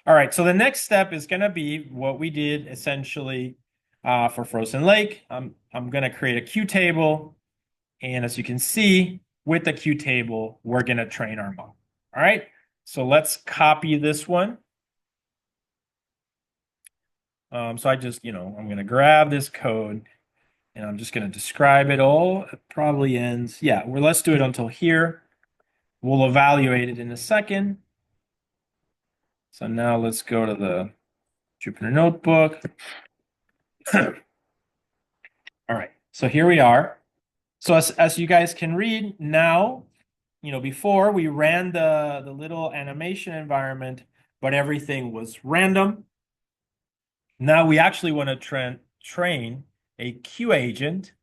All right, so the next step is going to be what we did essentially for Frozen Lake. I'm going to create a Q table. And as you can see, with the Q table, we're going to train our model. All right, so let's copy this one. So I just, I'm going to grab this code and I'm just going to describe it all. It probably ends, yeah, well, let's do it until here. We'll evaluate it in a second. So now let's go to the Jupyter Notebook. All right, so here we are. So as you guys can read now, before we ran the little animation environment, but everything was random. Now we actually want to train a Q agent,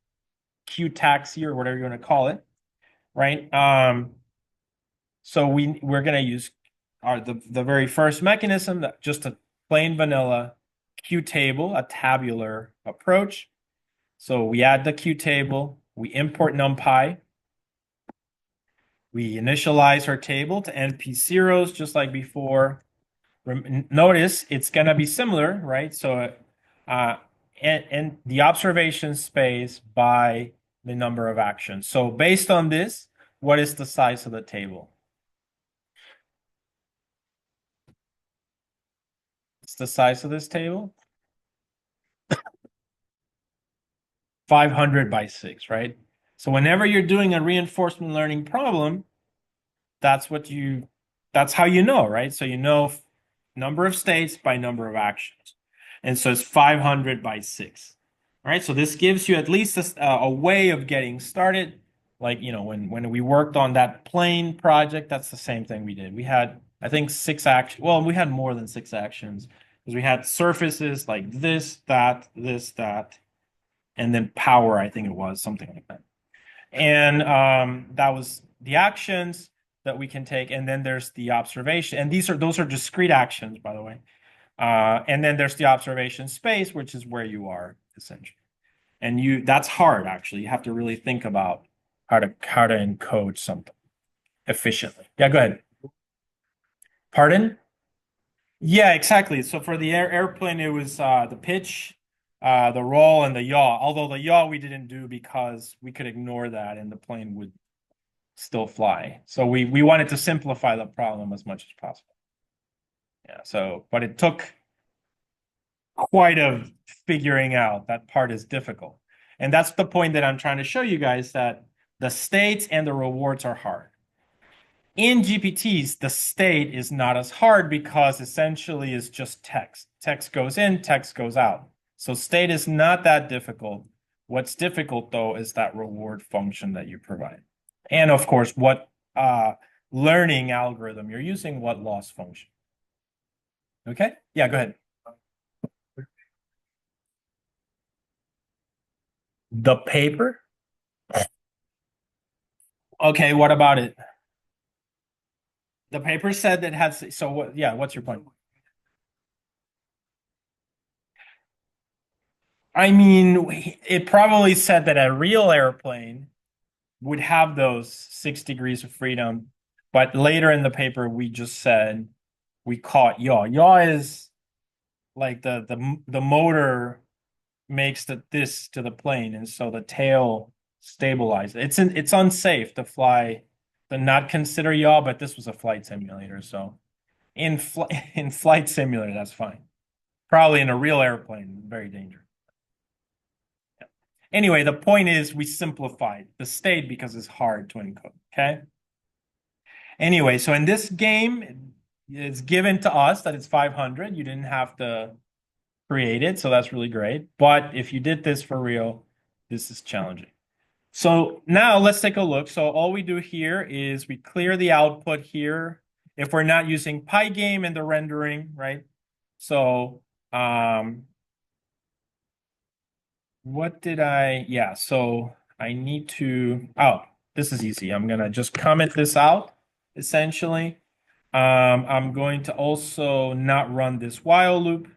Q taxi, or whatever you want to call it, right? So we're going to use the very first mechanism, that just a plain vanilla Q table, a tabular approach. So we add the Q table, we import NumPy, We initialize our table to NP zeros just like before. Notice it's going to be similar, right? So, and the observation space by the number of actions. So based on this, what is the size of the table? What's the size of this table? 500 by 6, right? So whenever you're doing a reinforcement learning problem, that's what you, that's how you know, right? So you know number of states by number of actions. And so it's 500 by 6. All right, so this gives you at least a way of getting started. Like, you know, when we worked on that plane project, that's the same thing we did. We had, I think, 6 actions. Well, we had more than 6 actions because we had surfaces like this, that, and then power, I think it was, something like that. And that was the actions that we can take. And then there's the observation. And those are discrete actions, by the way. And then there's the observation space, which is where you are, essentially. And that's hard, actually. You have to really think about how to encode something efficiently. Yeah, go ahead. Pardon? Yeah, exactly. So for the airplane, it was the pitch, the roll, and the yaw. Although the yaw we didn't do because we could ignore that and the plane would still fly. So we wanted to simplify the problem as much as possible. Yeah. So, but it took quite a figuring out. That part is difficult. And that's the point that I'm trying to show you guys, that the states and the rewards are hard. In GPTs, the state is not as hard because essentially it's just text. Text goes in, text goes out. So state is not that difficult. What's difficult, though, is that reward function that you provide. And of course, what learning algorithm you're using, what loss function. Okay? Yeah, go ahead. The paper? Okay, what about it? The paper said that has, so what, yeah, what's your point? I mean, it probably said that a real airplane would have those 6 degrees of freedom, but later in the paper we just said we caught yaw. Yaw is like the motor makes this to the plane, and so the tail stabilizes. It's unsafe to fly the not consider yaw, but this was a flight simulator, so in flight simulator that's fine. Probably in a real airplane, very dangerous. Yeah. Anyway, the point is we simplified the state because it's hard to encode. Okay. Anyway, so in this game, it's given to us that it's 500. You didn't have to create it, so that's really great. But if you did this for real, this is challenging. So now let's take a look. So all we do here is we clear the output here if we're not using Pygame in the rendering, right? So yeah, so I need to, this is easy. I'm gonna just comment this out, essentially. I'm going to also not run this while loop.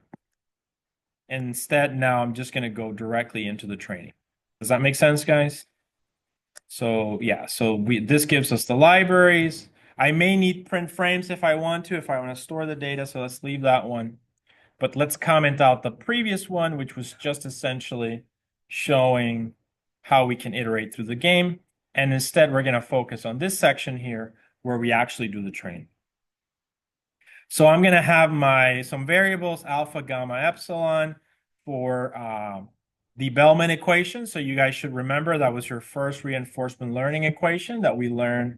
And instead, now I'm just gonna go directly into the training. Does that make sense, guys? So yeah, so this gives us the libraries. I may need print frames if I want to store the data, so let's leave that one. But let's comment out the previous one, which was just essentially showing how we can iterate through the game. And instead, we're going to focus on this section here where we actually do the training. So I'm going to have some variables, alpha, gamma, epsilon, for the Bellman equation. So you guys should remember that was your first reinforcement learning equation that we learned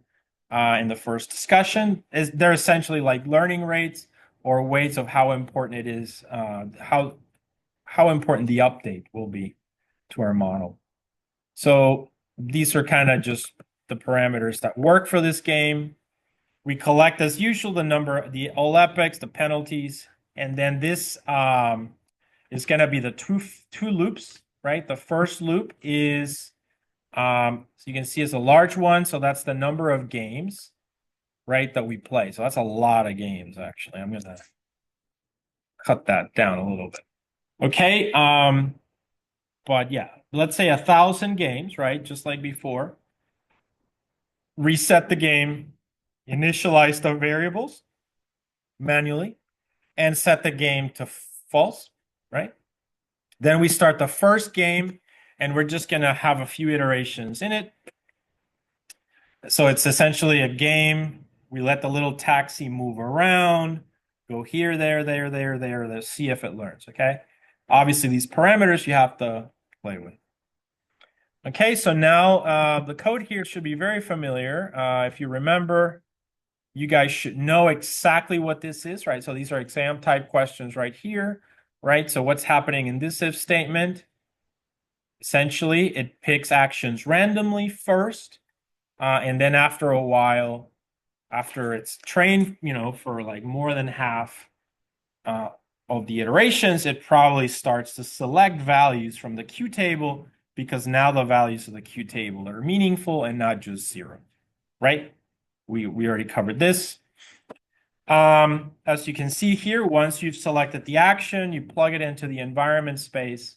in the first discussion. They're essentially like learning rates or weights of how important it is, how important the update will be to our model. So these are kind of just the parameters that work for this game. We collect, as usual, the all epochs, the penalties, and then this is going to be the two loops, right? The first loop is, so you can see it's a large one, so that's the number of games, right, that we play. So that's a lot of games, actually. I'm going to cut that down a little bit. Okay, but yeah, let's say 1,000 games, right? Just like before. reset the game, initialize the variables manually, and set the game to false, right? Then we start the first game, and we're just going to have a few iterations in it. So it's essentially a game. We let the little taxi move around, go here, there, see if it learns, okay? Obviously, these parameters you have to play with. Okay, so now the code here should be very familiar. If you remember, you guys should know exactly what this is, right? So these are exam type questions right here, right? So what's happening in this if statement? Essentially, it picks actions randomly first, and then after a while, after it's trained, for like more than half of the iterations, it probably starts to select values from the Q table because now the values of the Q table are meaningful and not just zero, right? We already covered this. As you can see here, once you've selected the action, you plug it into the environment space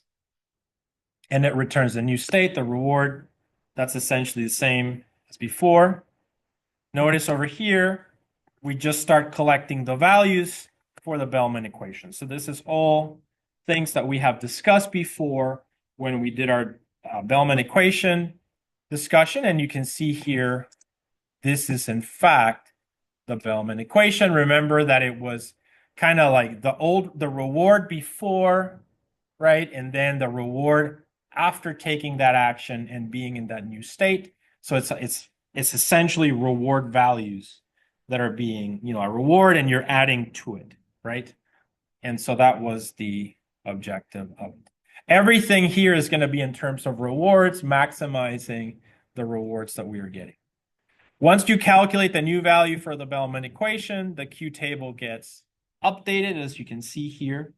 and it returns a new state, the reward. That's essentially the same as before. Notice over here, we just start collecting the values for the Bellman equation. So this is all things that we have discussed before when we did our Bellman equation discussion. And you can see here, this is in fact the Bellman equation. Remember that it was kind of like the reward before, right? And then the reward after taking that action and being in that new state. So it's essentially reward values that are being, a reward and you're adding to it, right? And so that was the objective of it. Everything here is going to be in terms of rewards, maximizing the rewards that we are getting. Once you calculate the new value for the Bellman equation, the Q table gets updated, as you can see here,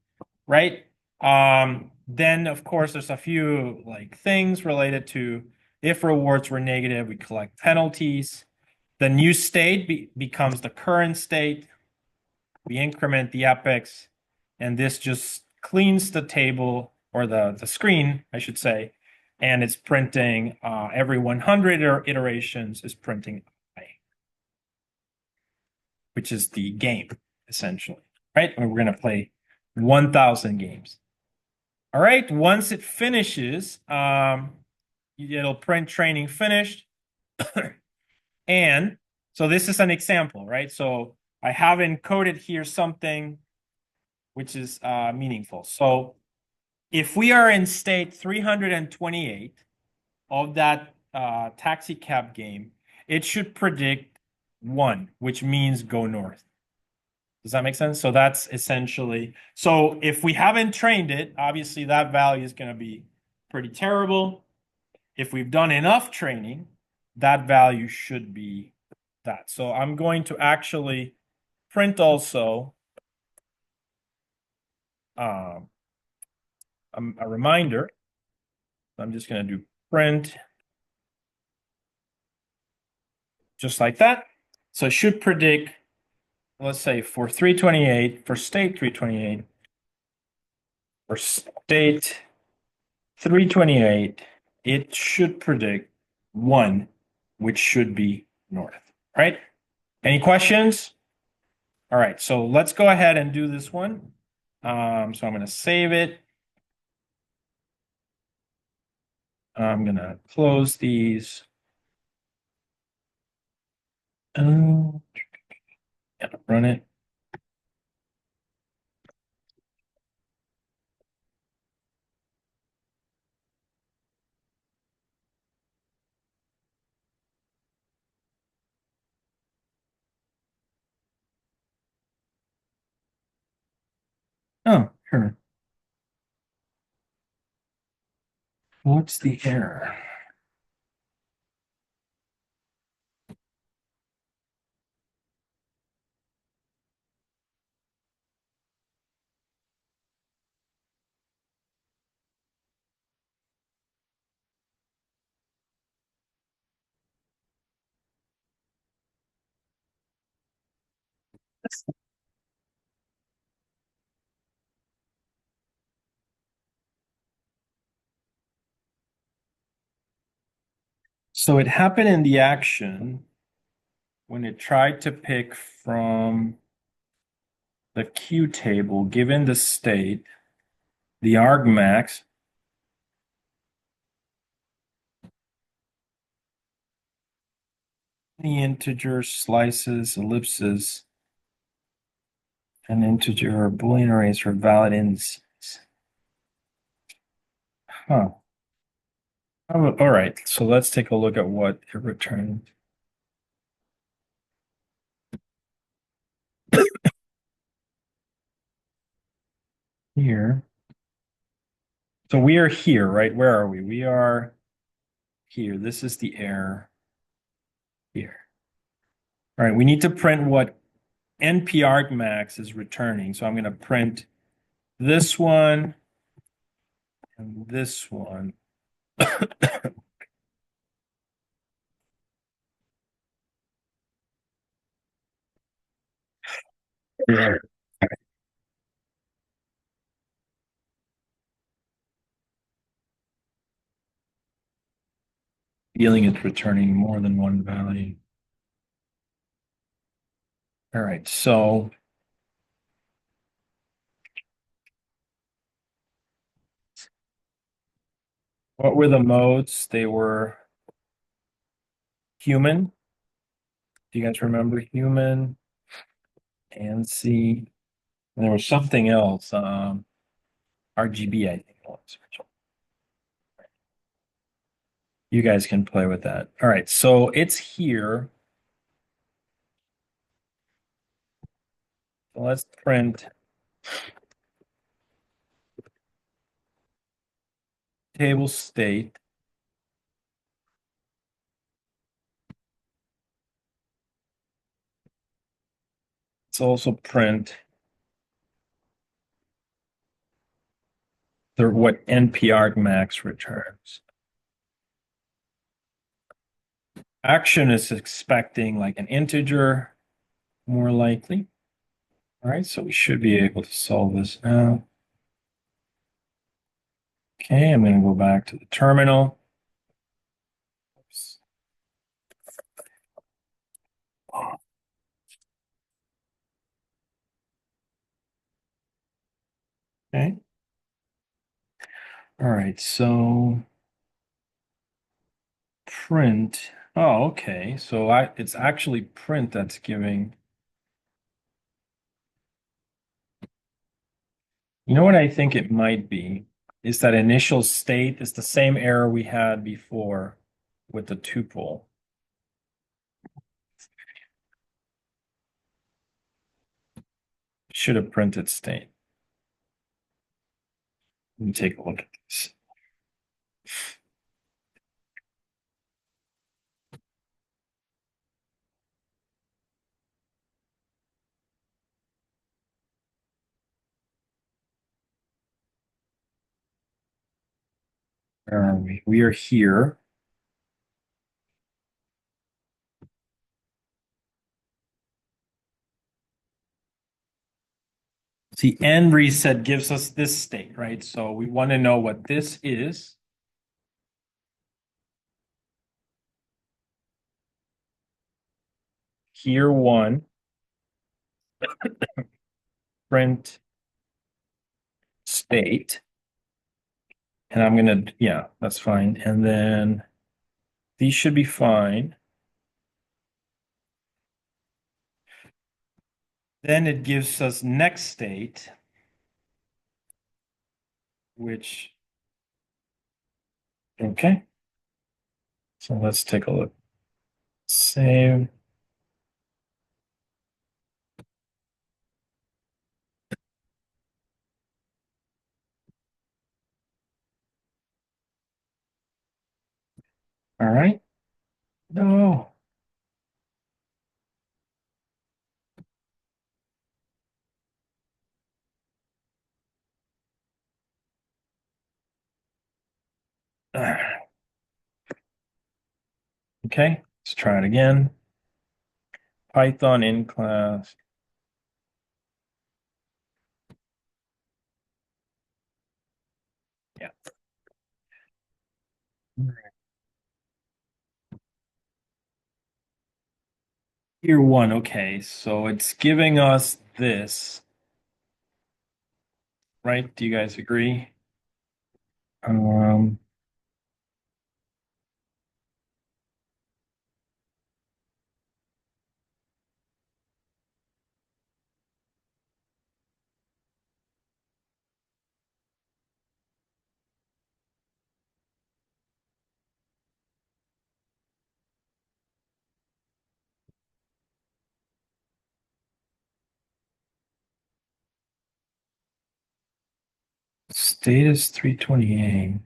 right? Then, of course, there's a few things related to if rewards were negative, we collect penalties. The new state becomes the current state. We increment the epochs, and this just cleans the table or the screen, I should say, and it's printing every 100 iterations is printing I, which is the game, essentially, right? And we're going to play 1,000 games. All right, once it finishes, it'll print training finished. And so this is an example, right? So I have encoded here something which is meaningful. So if we are in state 328 of that taxi cab game, it should predict 1, which means go north. Does that make sense? So that's essentially, so if we haven't trained it, obviously that value is going to be pretty terrible. If we've done enough training, that value should be that. So I'm going to actually print also a reminder. I'm just going to do print just like that. So it should predict, let's say for 328, for state 328, for state 328, it should predict 1, which should be north, right? Any questions? All right, so let's go ahead and do this one. So I'm going to save it. I'm going to close these. And run it. Oh, sure. What's the error? So it happened in the action when it tried to pick from the Q table, given the state, the argmax, any integer, slices, ellipses, an integer or Boolean arrays for valid indices. Huh. All right, so let's take a look at what it returned. Here. So we are here, right? Where are we? We are here. This is the error here. All right, we need to print what NP argmax is returning. So I'm going to print this one and this one. Yeah. Feeling it's returning more than one value. All right, so what were the modes? They were human. Do you guys remember human? ANSI. And there was something else. RGB, I think it was. You guys can play with that. All right, so it's here. So let's print table state. Let's also print what NPR max returns. Action is expecting like an integer, more likely. All right, so we should be able to solve this now. Okay, I'm going to go back to the terminal. Oops. Okay. All right, so print. Oh, okay. So it's actually print that's giving. You know what I think it might be is that initial state is the same error we had before with the tuple. Should have printed state. Let me take a look at this. Where are we? We are here. See, end reset gives us this state, right? So we want to know what this is. Here one, print state. And I'm going to, yeah, that's fine. And then these should be fine. Then it gives us next state, which, okay. So let's take a look. Save. All right. No. Okay, let's try it again. Python in class. Yeah. Here one, okay, so it's giving us this, right? Do you guys agree? Um, State is 328.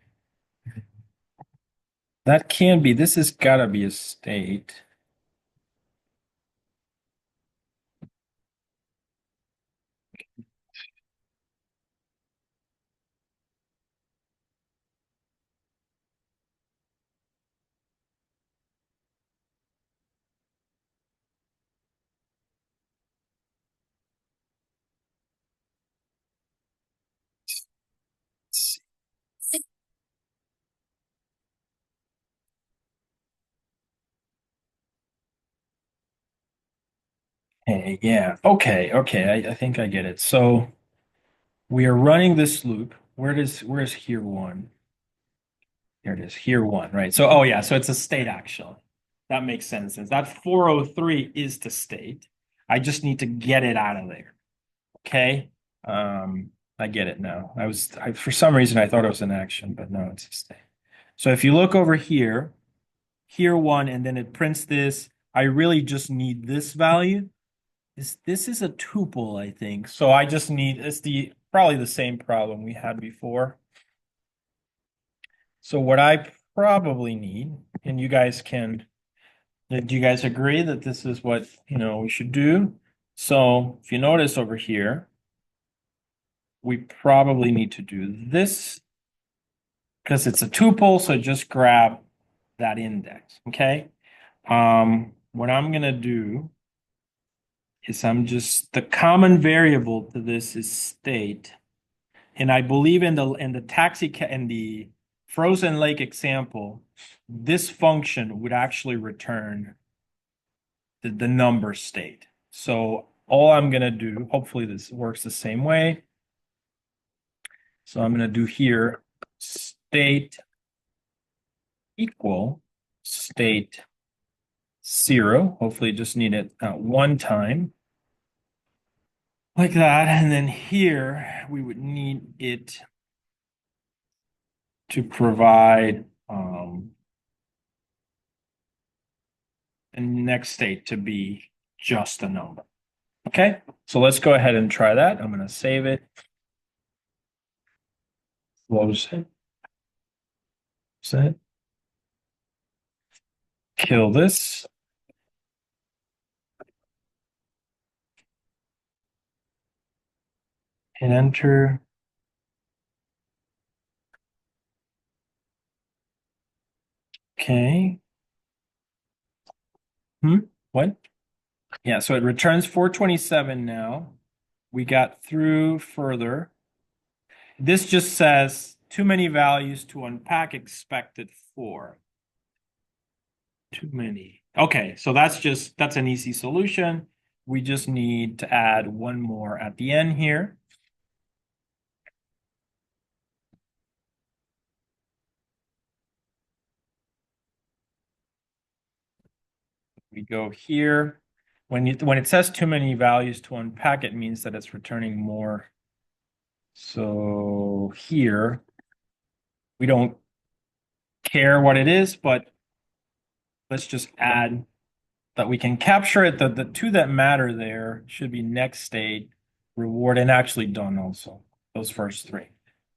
That can be, this has got to be a state. Hey, yeah. Okay, okay. I think I get it. So we are running this loop. Where's here one? Here it is, here one, right? So oh yeah, so it's a state actually. That makes sense. Since that 403 is the state. I just need to get it out of there. Okay. I get it now. For some reason I thought it was an action, but no, it's a state. So if you look over here, here one, and then it prints this. I really just need this value. This is a tuple, I think. So I just need it's the probably the same problem we had before. So what I probably need, and you guys can, do you guys agree that this is what, we should do? So if you notice over here, we probably need to do this because it's a tuple, so just grab that index, okay? What I'm gonna do is the common variable to this is state. And I believe in the frozen lake example, this function would actually return the number state. So all I'm gonna do, hopefully this works the same way. So I'm gonna do here state equal state 0. Hopefully just need it one time like that. And then here we would need it to provide the next state to be just a number. Okay, so let's go ahead and try that. I'm going to save it. Close it. Set. Kill this. Hit enter. Okay. What? Yeah, so it returns 427 now. We got through further. This just says too many values to unpack expected 4. Too many. Okay, so that's an easy solution. We just need to add one more at the end here. We go here. When it says too many values to unpack, it means that it's returning more. So here, we don't care what it is, but let's just add that we can capture it. The two that matter there should be next state, reward, and actually done also, those first 3.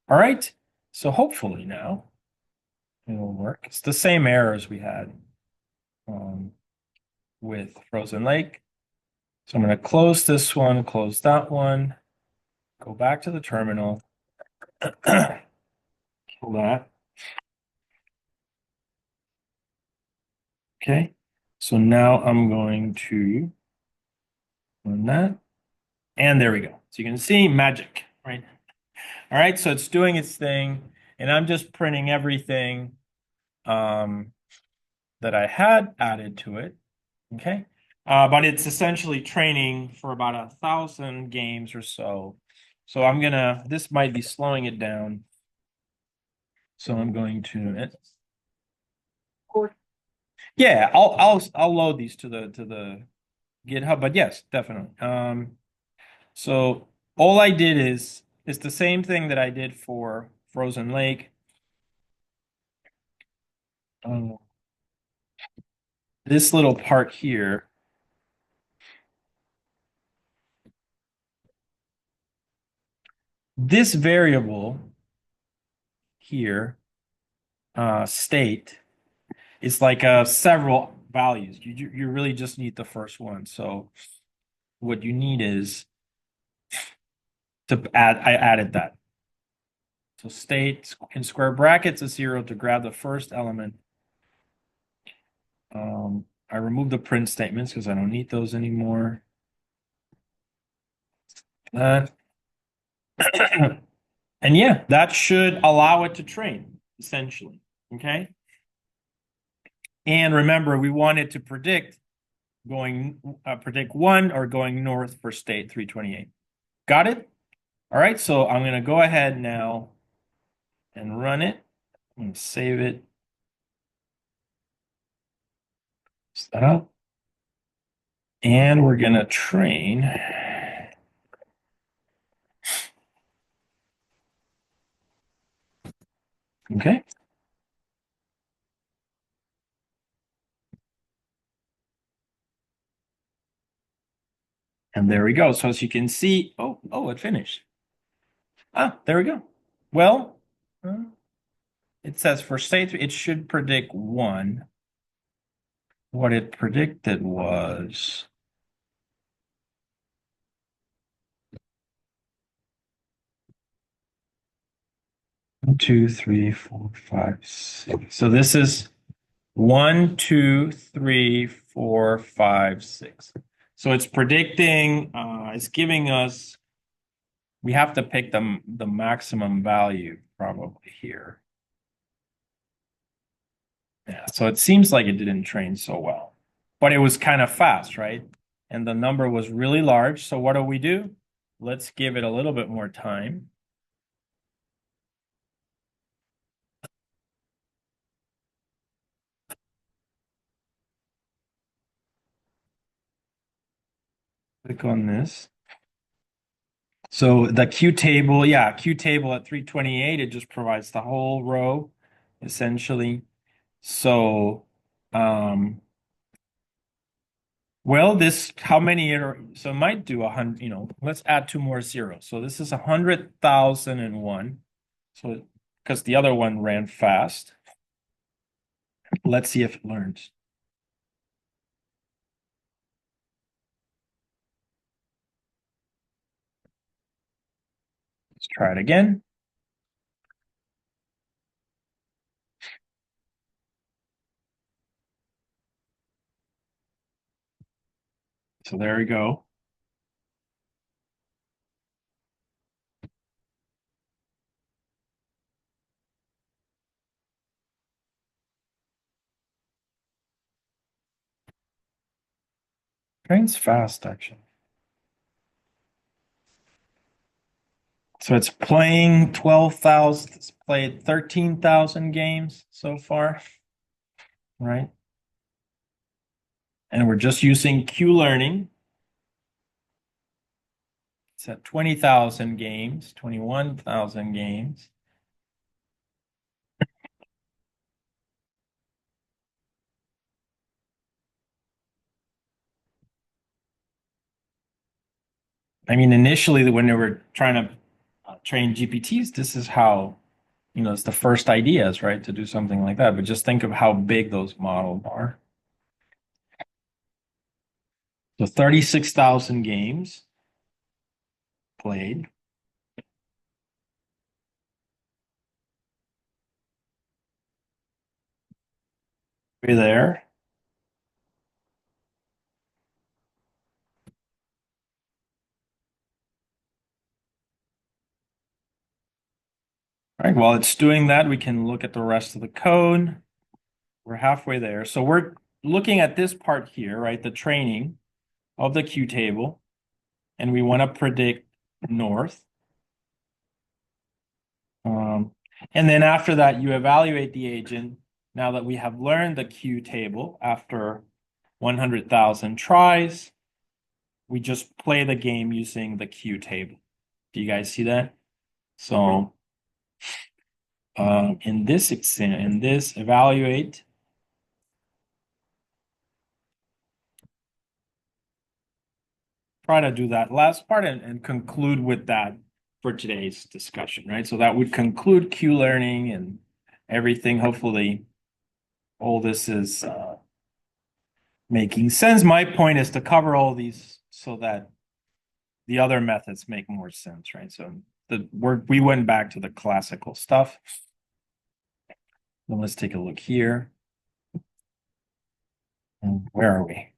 All right, so hopefully now it'll work. It's the same errors we had with Frozen Lake. So I'm going to close this one, close that one, go back to the terminal, kill that. Okay, so now I'm going to run that. And there we go. So you can see magic, right? All right, so it's doing its thing, and I'm just printing everything that I had added to it. Okay. But it's essentially training for about 1,000 games or so. So this might be slowing it down. So I'm going to, yeah, I'll load these to the GitHub, but yes, definitely. So all I did is it's the same thing that I did for Frozen Lake. Um, this little part here, this variable here, state, is like several values. You really just need the first one. So what you need is to add. I added that. So state in square brackets is 0 to grab the first element. I removed the print statements because I don't need those anymore. That. And yeah, that should allow it to train, essentially. Okay. And remember, we want it to predict predict 1 or going north for state 328. Got it? All right, so I'm going to go ahead now and run it. I'm going to save it. Set up. And we're going to train. Okay. And there we go. So as you can see, it finished. There we go. Well, it says for state 3, it should predict 1. What it predicted was 1, 2, 3, 4, 5, 6. So this is 1, 2, 3, 4, 5, 6. So it's predicting, it's giving us, we have to pick the maximum value probably here. Yeah, so it seems like it didn't train so well, but it was kind of fast, right? And the number was really large. So what do? Let's give it a little bit more time. Click on this. So the Q table, yeah, Q table at 328, it just provides the whole row, essentially. So, well, how many, so it might do 100, let's add 2 more zeros. So this is 100,001. So, because the other one ran fast. Let's see if it learns. Let's try it again. So there we go. Trains fast, actually. So it's playing 12,000, it's played 13,000 games so far, right? And we're just using Q learning. It's at 20,000 games, 21,000 games. I mean, initially when they were trying to train GPTs, this is how, it's the first ideas, right, to do something like that. But just think of how big those models are. So 36,000 games played. We're there. All right, while it's doing that, we can look at the rest of the code. We're halfway there. So looking at this part here, right, the training of the Q table, and we want to predict north. And then after that, you evaluate the agent. Now that we have learned the Q table after 100,000 tries, we just play the game using the Q table. Do you guys see that? So in this evaluate, try to do that last part and conclude with that for today's discussion, right? So that would conclude Q learning and everything. Hopefully, all this is making sense. My point is to cover all these so that the other methods make more sense, right? So we went back to the classical stuff. Then let's take a look here. And where are we?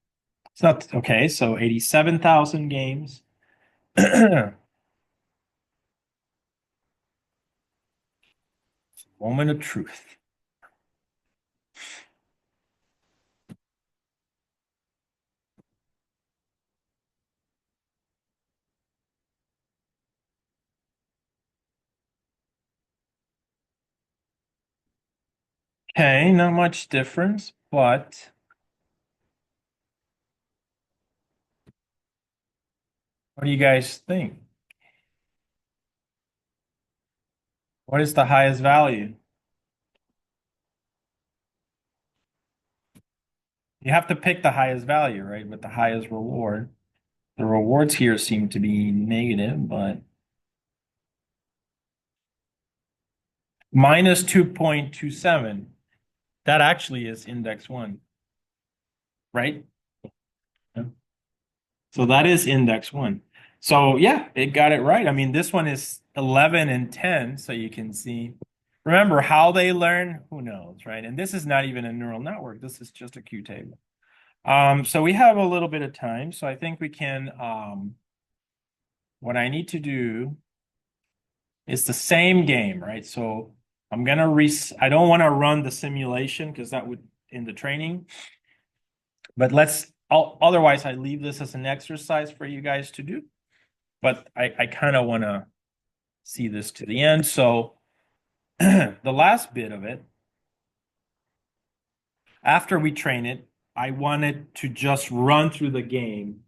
It's not okay. So 87,000 games. Moment of truth. Okay, not much difference, but what do you guys think? What is the highest value? You have to pick the highest value, right? With the highest reward. The rewards here seem to be negative, but minus 2.27. That actually is index one, right? Yeah. So that is index one. So yeah, it got it right. I mean, this one is 11 and 10, so you can see. Remember how they learn? Who knows, right? And this is not even a neural network. This is just a Q table. So we have a little bit of time. So I think we can, what I need to do is the same game, right? So I'm gonna I don't want to run the simulation because that would in the training. But otherwise I leave this as an exercise for you guys to do. But I kind of want to see this to the end. So the last bit of it, after we train it, I wanted to just run through the game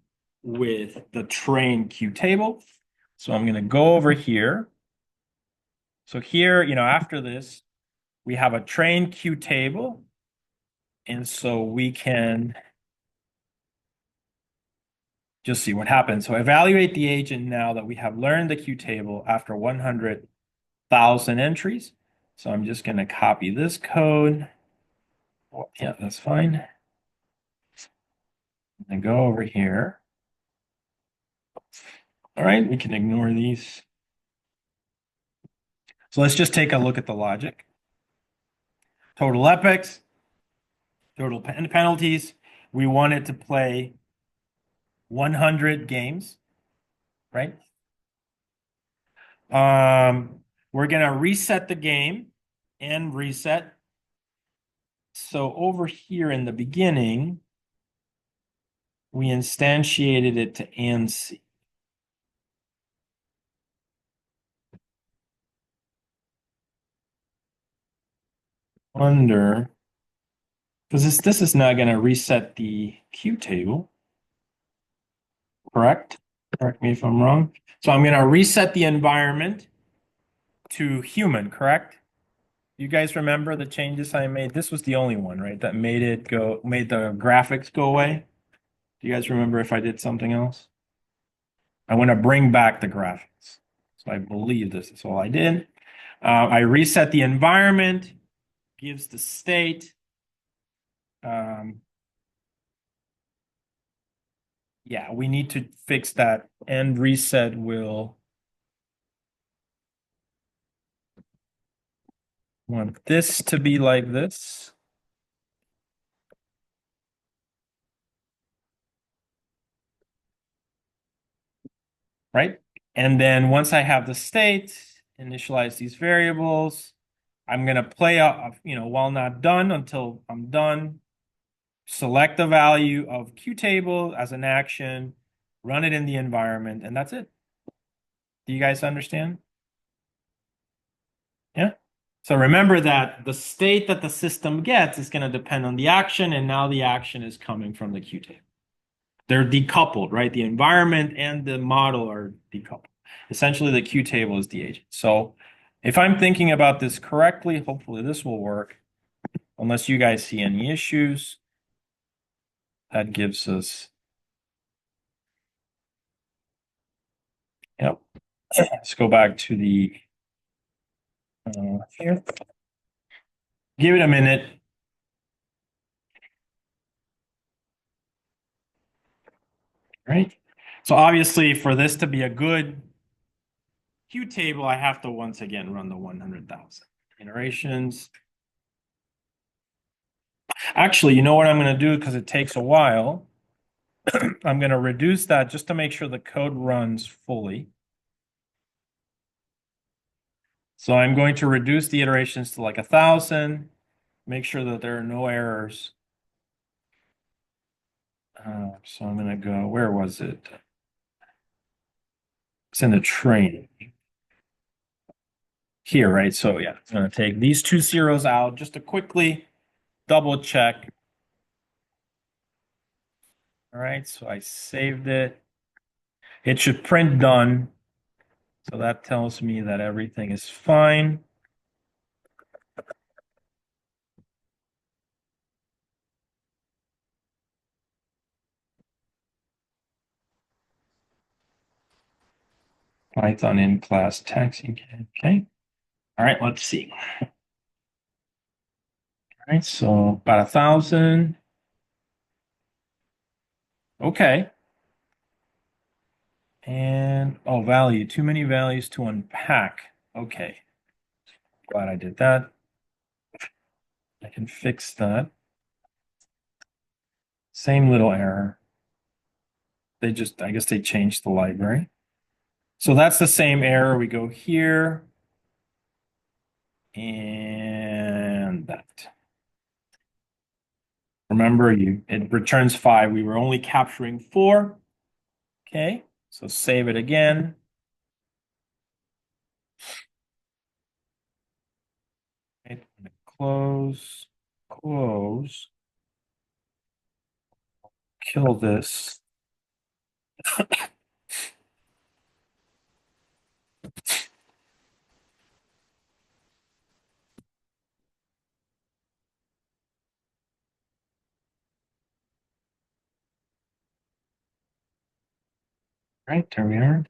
with the train Q table. So I'm going to go over here. So here, after this, we have a train Q table. And so we can just see what happens. So evaluate the agent now that we have learned the Q table after 100,000 entries. So I'm just going to copy this code. Oh, yeah, that's fine. And go over here. All right, we can ignore these. So let's just take a look at the logic. Total epochs, total penalties. We wanted to play 100 games, right? We're going to reset the game and reset. So over here in the beginning, we instantiated it to ANSI. Under, because this is not going to reset the Q table, correct? Correct me if I'm wrong. So I'm going to reset the environment to human, correct? You guys remember the changes I made? This was the only one, right? That made the graphics go away. Do you guys remember if I did something else? I want to bring back the graphics. So I believe this is all I did. I reset the environment, gives the state. Yeah, we need to fix that, and reset will want this to be like this. Right? And then once I have the state, initialize these variables. I'm going to play while not done until I'm done. select the value of qtable as an action, run it in the environment, and that's it. Do you guys understand? Yeah. So remember that the state that the system gets is going to depend on the action, and now the action is coming from the qtable. They're decoupled, right? The environment and the model are decoupled. Essentially, the qtable is the agent. So if I'm thinking about this correctly, hopefully this will work. Unless you guys see any issues, that gives us, yep. Let's go back to the here. Give it a minute. Right? So obviously, for this to be a good Q table, I have to once again run the 100,000 iterations. Actually, you know what I'm going to do because it takes a while? I'm going to reduce that just to make sure the code runs fully. So I'm going to reduce the iterations to like 1,000, make sure that there are no errors. So I'm going to go, where was it? It's in the training. Here, right? So yeah, I'm going to take these two zeros out just to quickly double check. All right, so I saved it. It should print done. So that tells me that everything is fine. Python in class taxing. Okay. All right, let's see. All right, so about 1,000. Okay. And oh, value, too many values to unpack. Okay. Glad I did that. I can fix that. Same little error. They just, I guess they changed the library. So that's the same error. We go here and that. Remember, it returns 5. We were only capturing 4. Okay, so save it again. Okay, close, close, kill this. Right, there we are.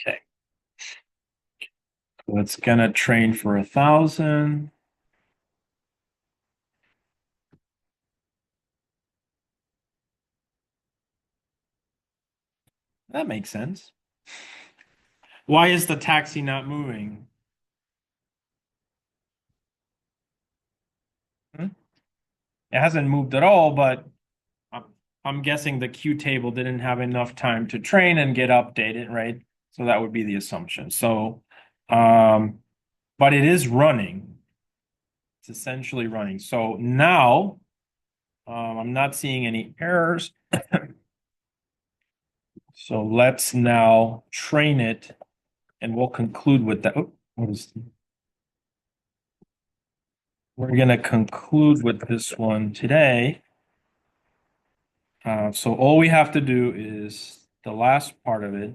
Okay, so it's gonna train for 1,000. That makes sense. Why is the taxi not moving? Hmm? It hasn't moved at all, but I'm, I'm guessing the Q table didn't have enough time to train and get updated, right? So that would be the assumption. So, but it is running. It's essentially running. So now I'm not seeing any errors. So let's now train it and we'll conclude with that. Oh, we're going to conclude with this one today. So all we have to do is the last part of it.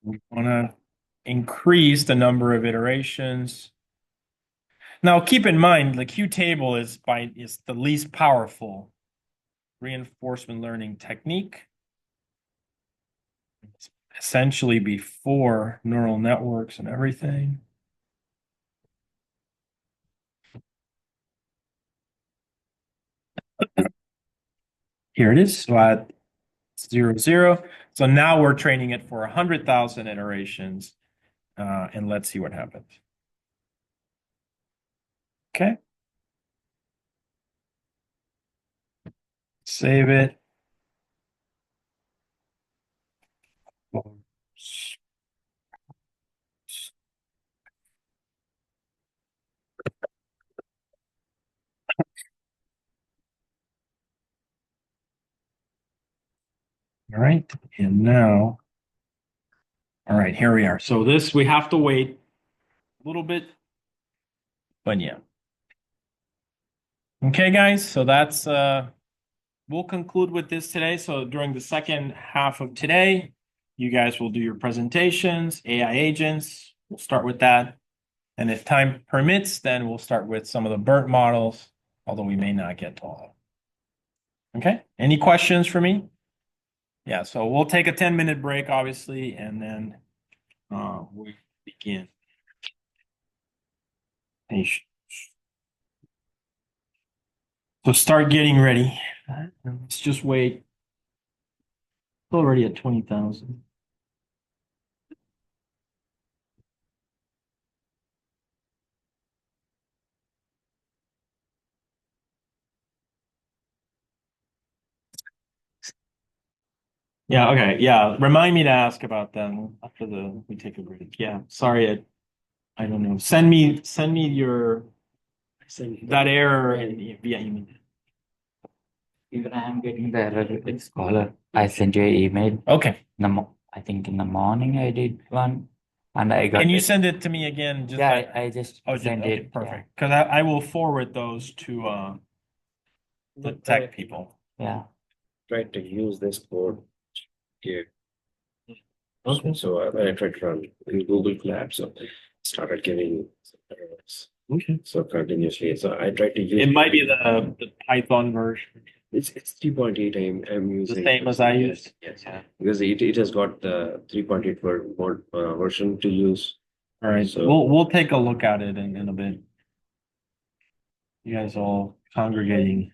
We want to increase the number of iterations. Now, keep in mind, the Q table is the least powerful reinforcement learning technique. It's essentially before neural networks and everything. Here it is. So at 0, 0. So now we're training it for 100,000 iterations, and let's see what happens. Okay. Save it. All right, and now, all right, here we are. So this, we have to wait a little bit, but yeah. Okay, guys, so that's we'll conclude with this today. So during the second half of today, you guys will do your presentations, AI agents. We'll start with that. And if time permits, then we'll start with some of the BERT models, although we may not get to all. Okay, any questions for me? Yeah, so we'll take a 10-minute break, obviously, and then we begin. So start getting ready. Let's just wait. It's already at 20,000. Yeah, okay. Yeah. Remind me to ask about them after we take a break. Yeah. Sorry, I don't know. Send me that error via email. Even I am getting the error with Scholar. I sent you an email. Okay. I think in the morning I did one, and I got Can you it. send it to me again? Just Yeah, I just oh, just sent okay, it. perfect. Because I will forward those to the tech people. Yeah. Tried to use this code here. Okay. So when I tried to run in Google Labs, so it started giving errors. Okay. So continuously. So I tried to use It might be the Python version. it's 3.8 I'm using. The same as I used. Yes. Because it has got the 3.8 version to use. All right. So We'll take a look at it in a bit. You guys all congregating.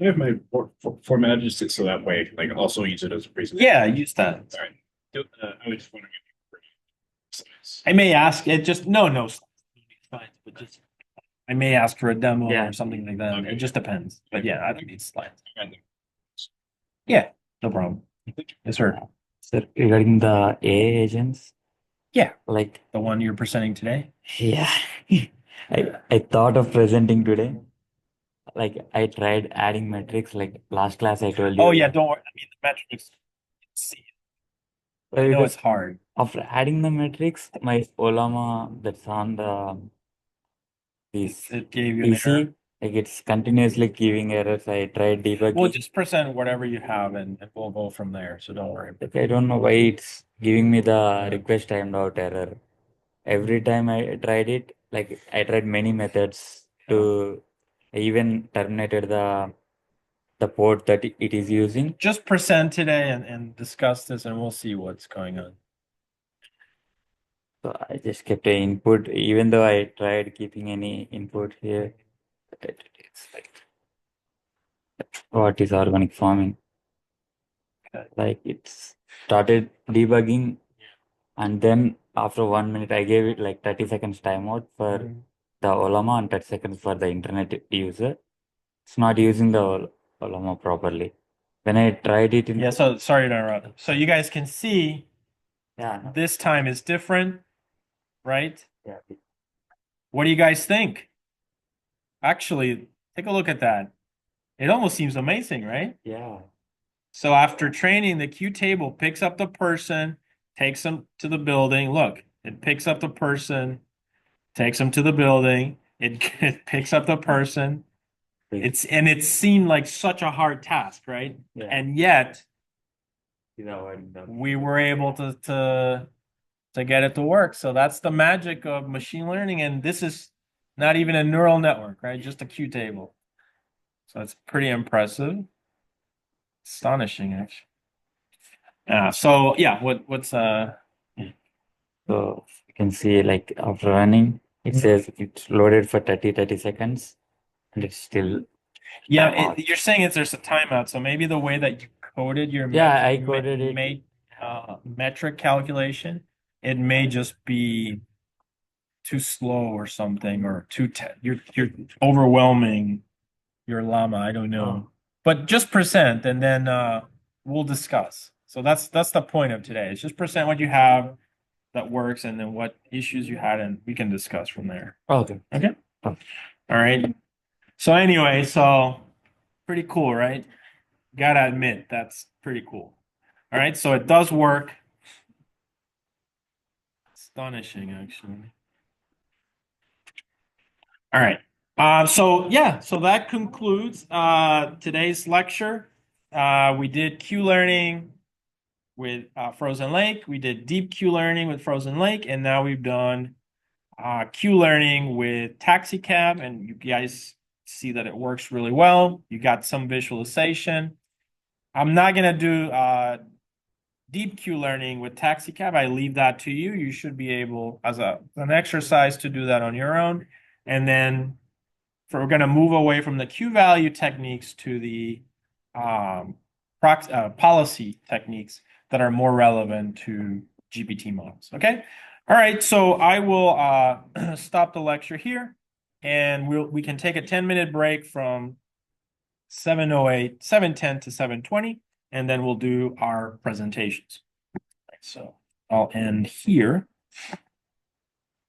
I have my format just so that way, like also use it as a presentation. Yeah, use that. All right. I was just wondering I may ask it just no, it's fine, but just I may ask for a demo Yeah. or something like that. Okay. It just depends. But yeah, I don't need slides. if Yeah, no problem. Yes, sir. So regarding the AI agents, Yeah, like the one you're presenting today. yeah, I thought of presenting today. Like I tried adding metrics. Like last class I told you. Oh yeah, don't worry. I mean the metrics. See, I know it's hard. After adding the metrics, my Olama that's on the this It gave you an PC, error. like it's continuously giving errors. I tried debugging. Well, just present whatever you have, and we'll go from there. So don't worry. Like, I don't know why it's giving me the request timed out error. Every time I tried it, like I tried many methods to I even terminated the port that it is using. Just present today and discuss this, and we'll see what's going on. So I just kept an input, even though I tried keeping any input here. It's like what is organic farming? Okay. Like it's started debugging, and then after 1 minute, I gave it like 30 seconds timeout for the Olama and 30 seconds for the internet user. It's not using the Olama properly. When I tried it in Yeah, so sorry to interrupt. So you guys can see yeah, this time is different, right? yeah, What do you guys think? Actually, take a look at that. It almost seems amazing, right? yeah. So after training, the Q table picks up the person, takes them to the building. Look, it picks up the person, takes them to the building. It picks up the person. It seemed like such a hard task, right? Yeah. And yet Yeah. we were able to get it to work. So that's the magic of machine learning. And this is not even a neural network, right? Just a Q table. So it's pretty impressive. Astonishing, actually. So yeah, what's So you can see like after running, it says it's loaded for 30 seconds and it's still yeah, you're saying there's a timeout. So maybe the way that you coded your I coded it. made metric calculation, it may just be too slow or something, or you're overwhelming your llama. I don't know, but just present and then we'll discuss. So that's the point of today. It's just present what you have that works, and then what issues you had, and we can discuss from there. Okay. Okay. All right. So anyway, so pretty cool, right? Gotta admit, that's pretty cool. All right, so it does work. Astonishing, actually. All right. So yeah, so that concludes today's lecture. We did Q learning with Frozen Lake. We did deep Q learning with Frozen Lake, and now we've done Q learning with Taxicab, and you guys see that it works really well. You got some visualization. I'm not gonna do deep Q learning with Taxicab. I leave that to you. You should be able, as an exercise, to do that on your own, and then we're going to move away from the Q value techniques to the policy techniques that are more relevant to GPT models. Okay. All right. So I will stop the lecture here, and we can take a 10-minute break from 7:10 to 7:20, and then we'll do our presentations. So I'll end here.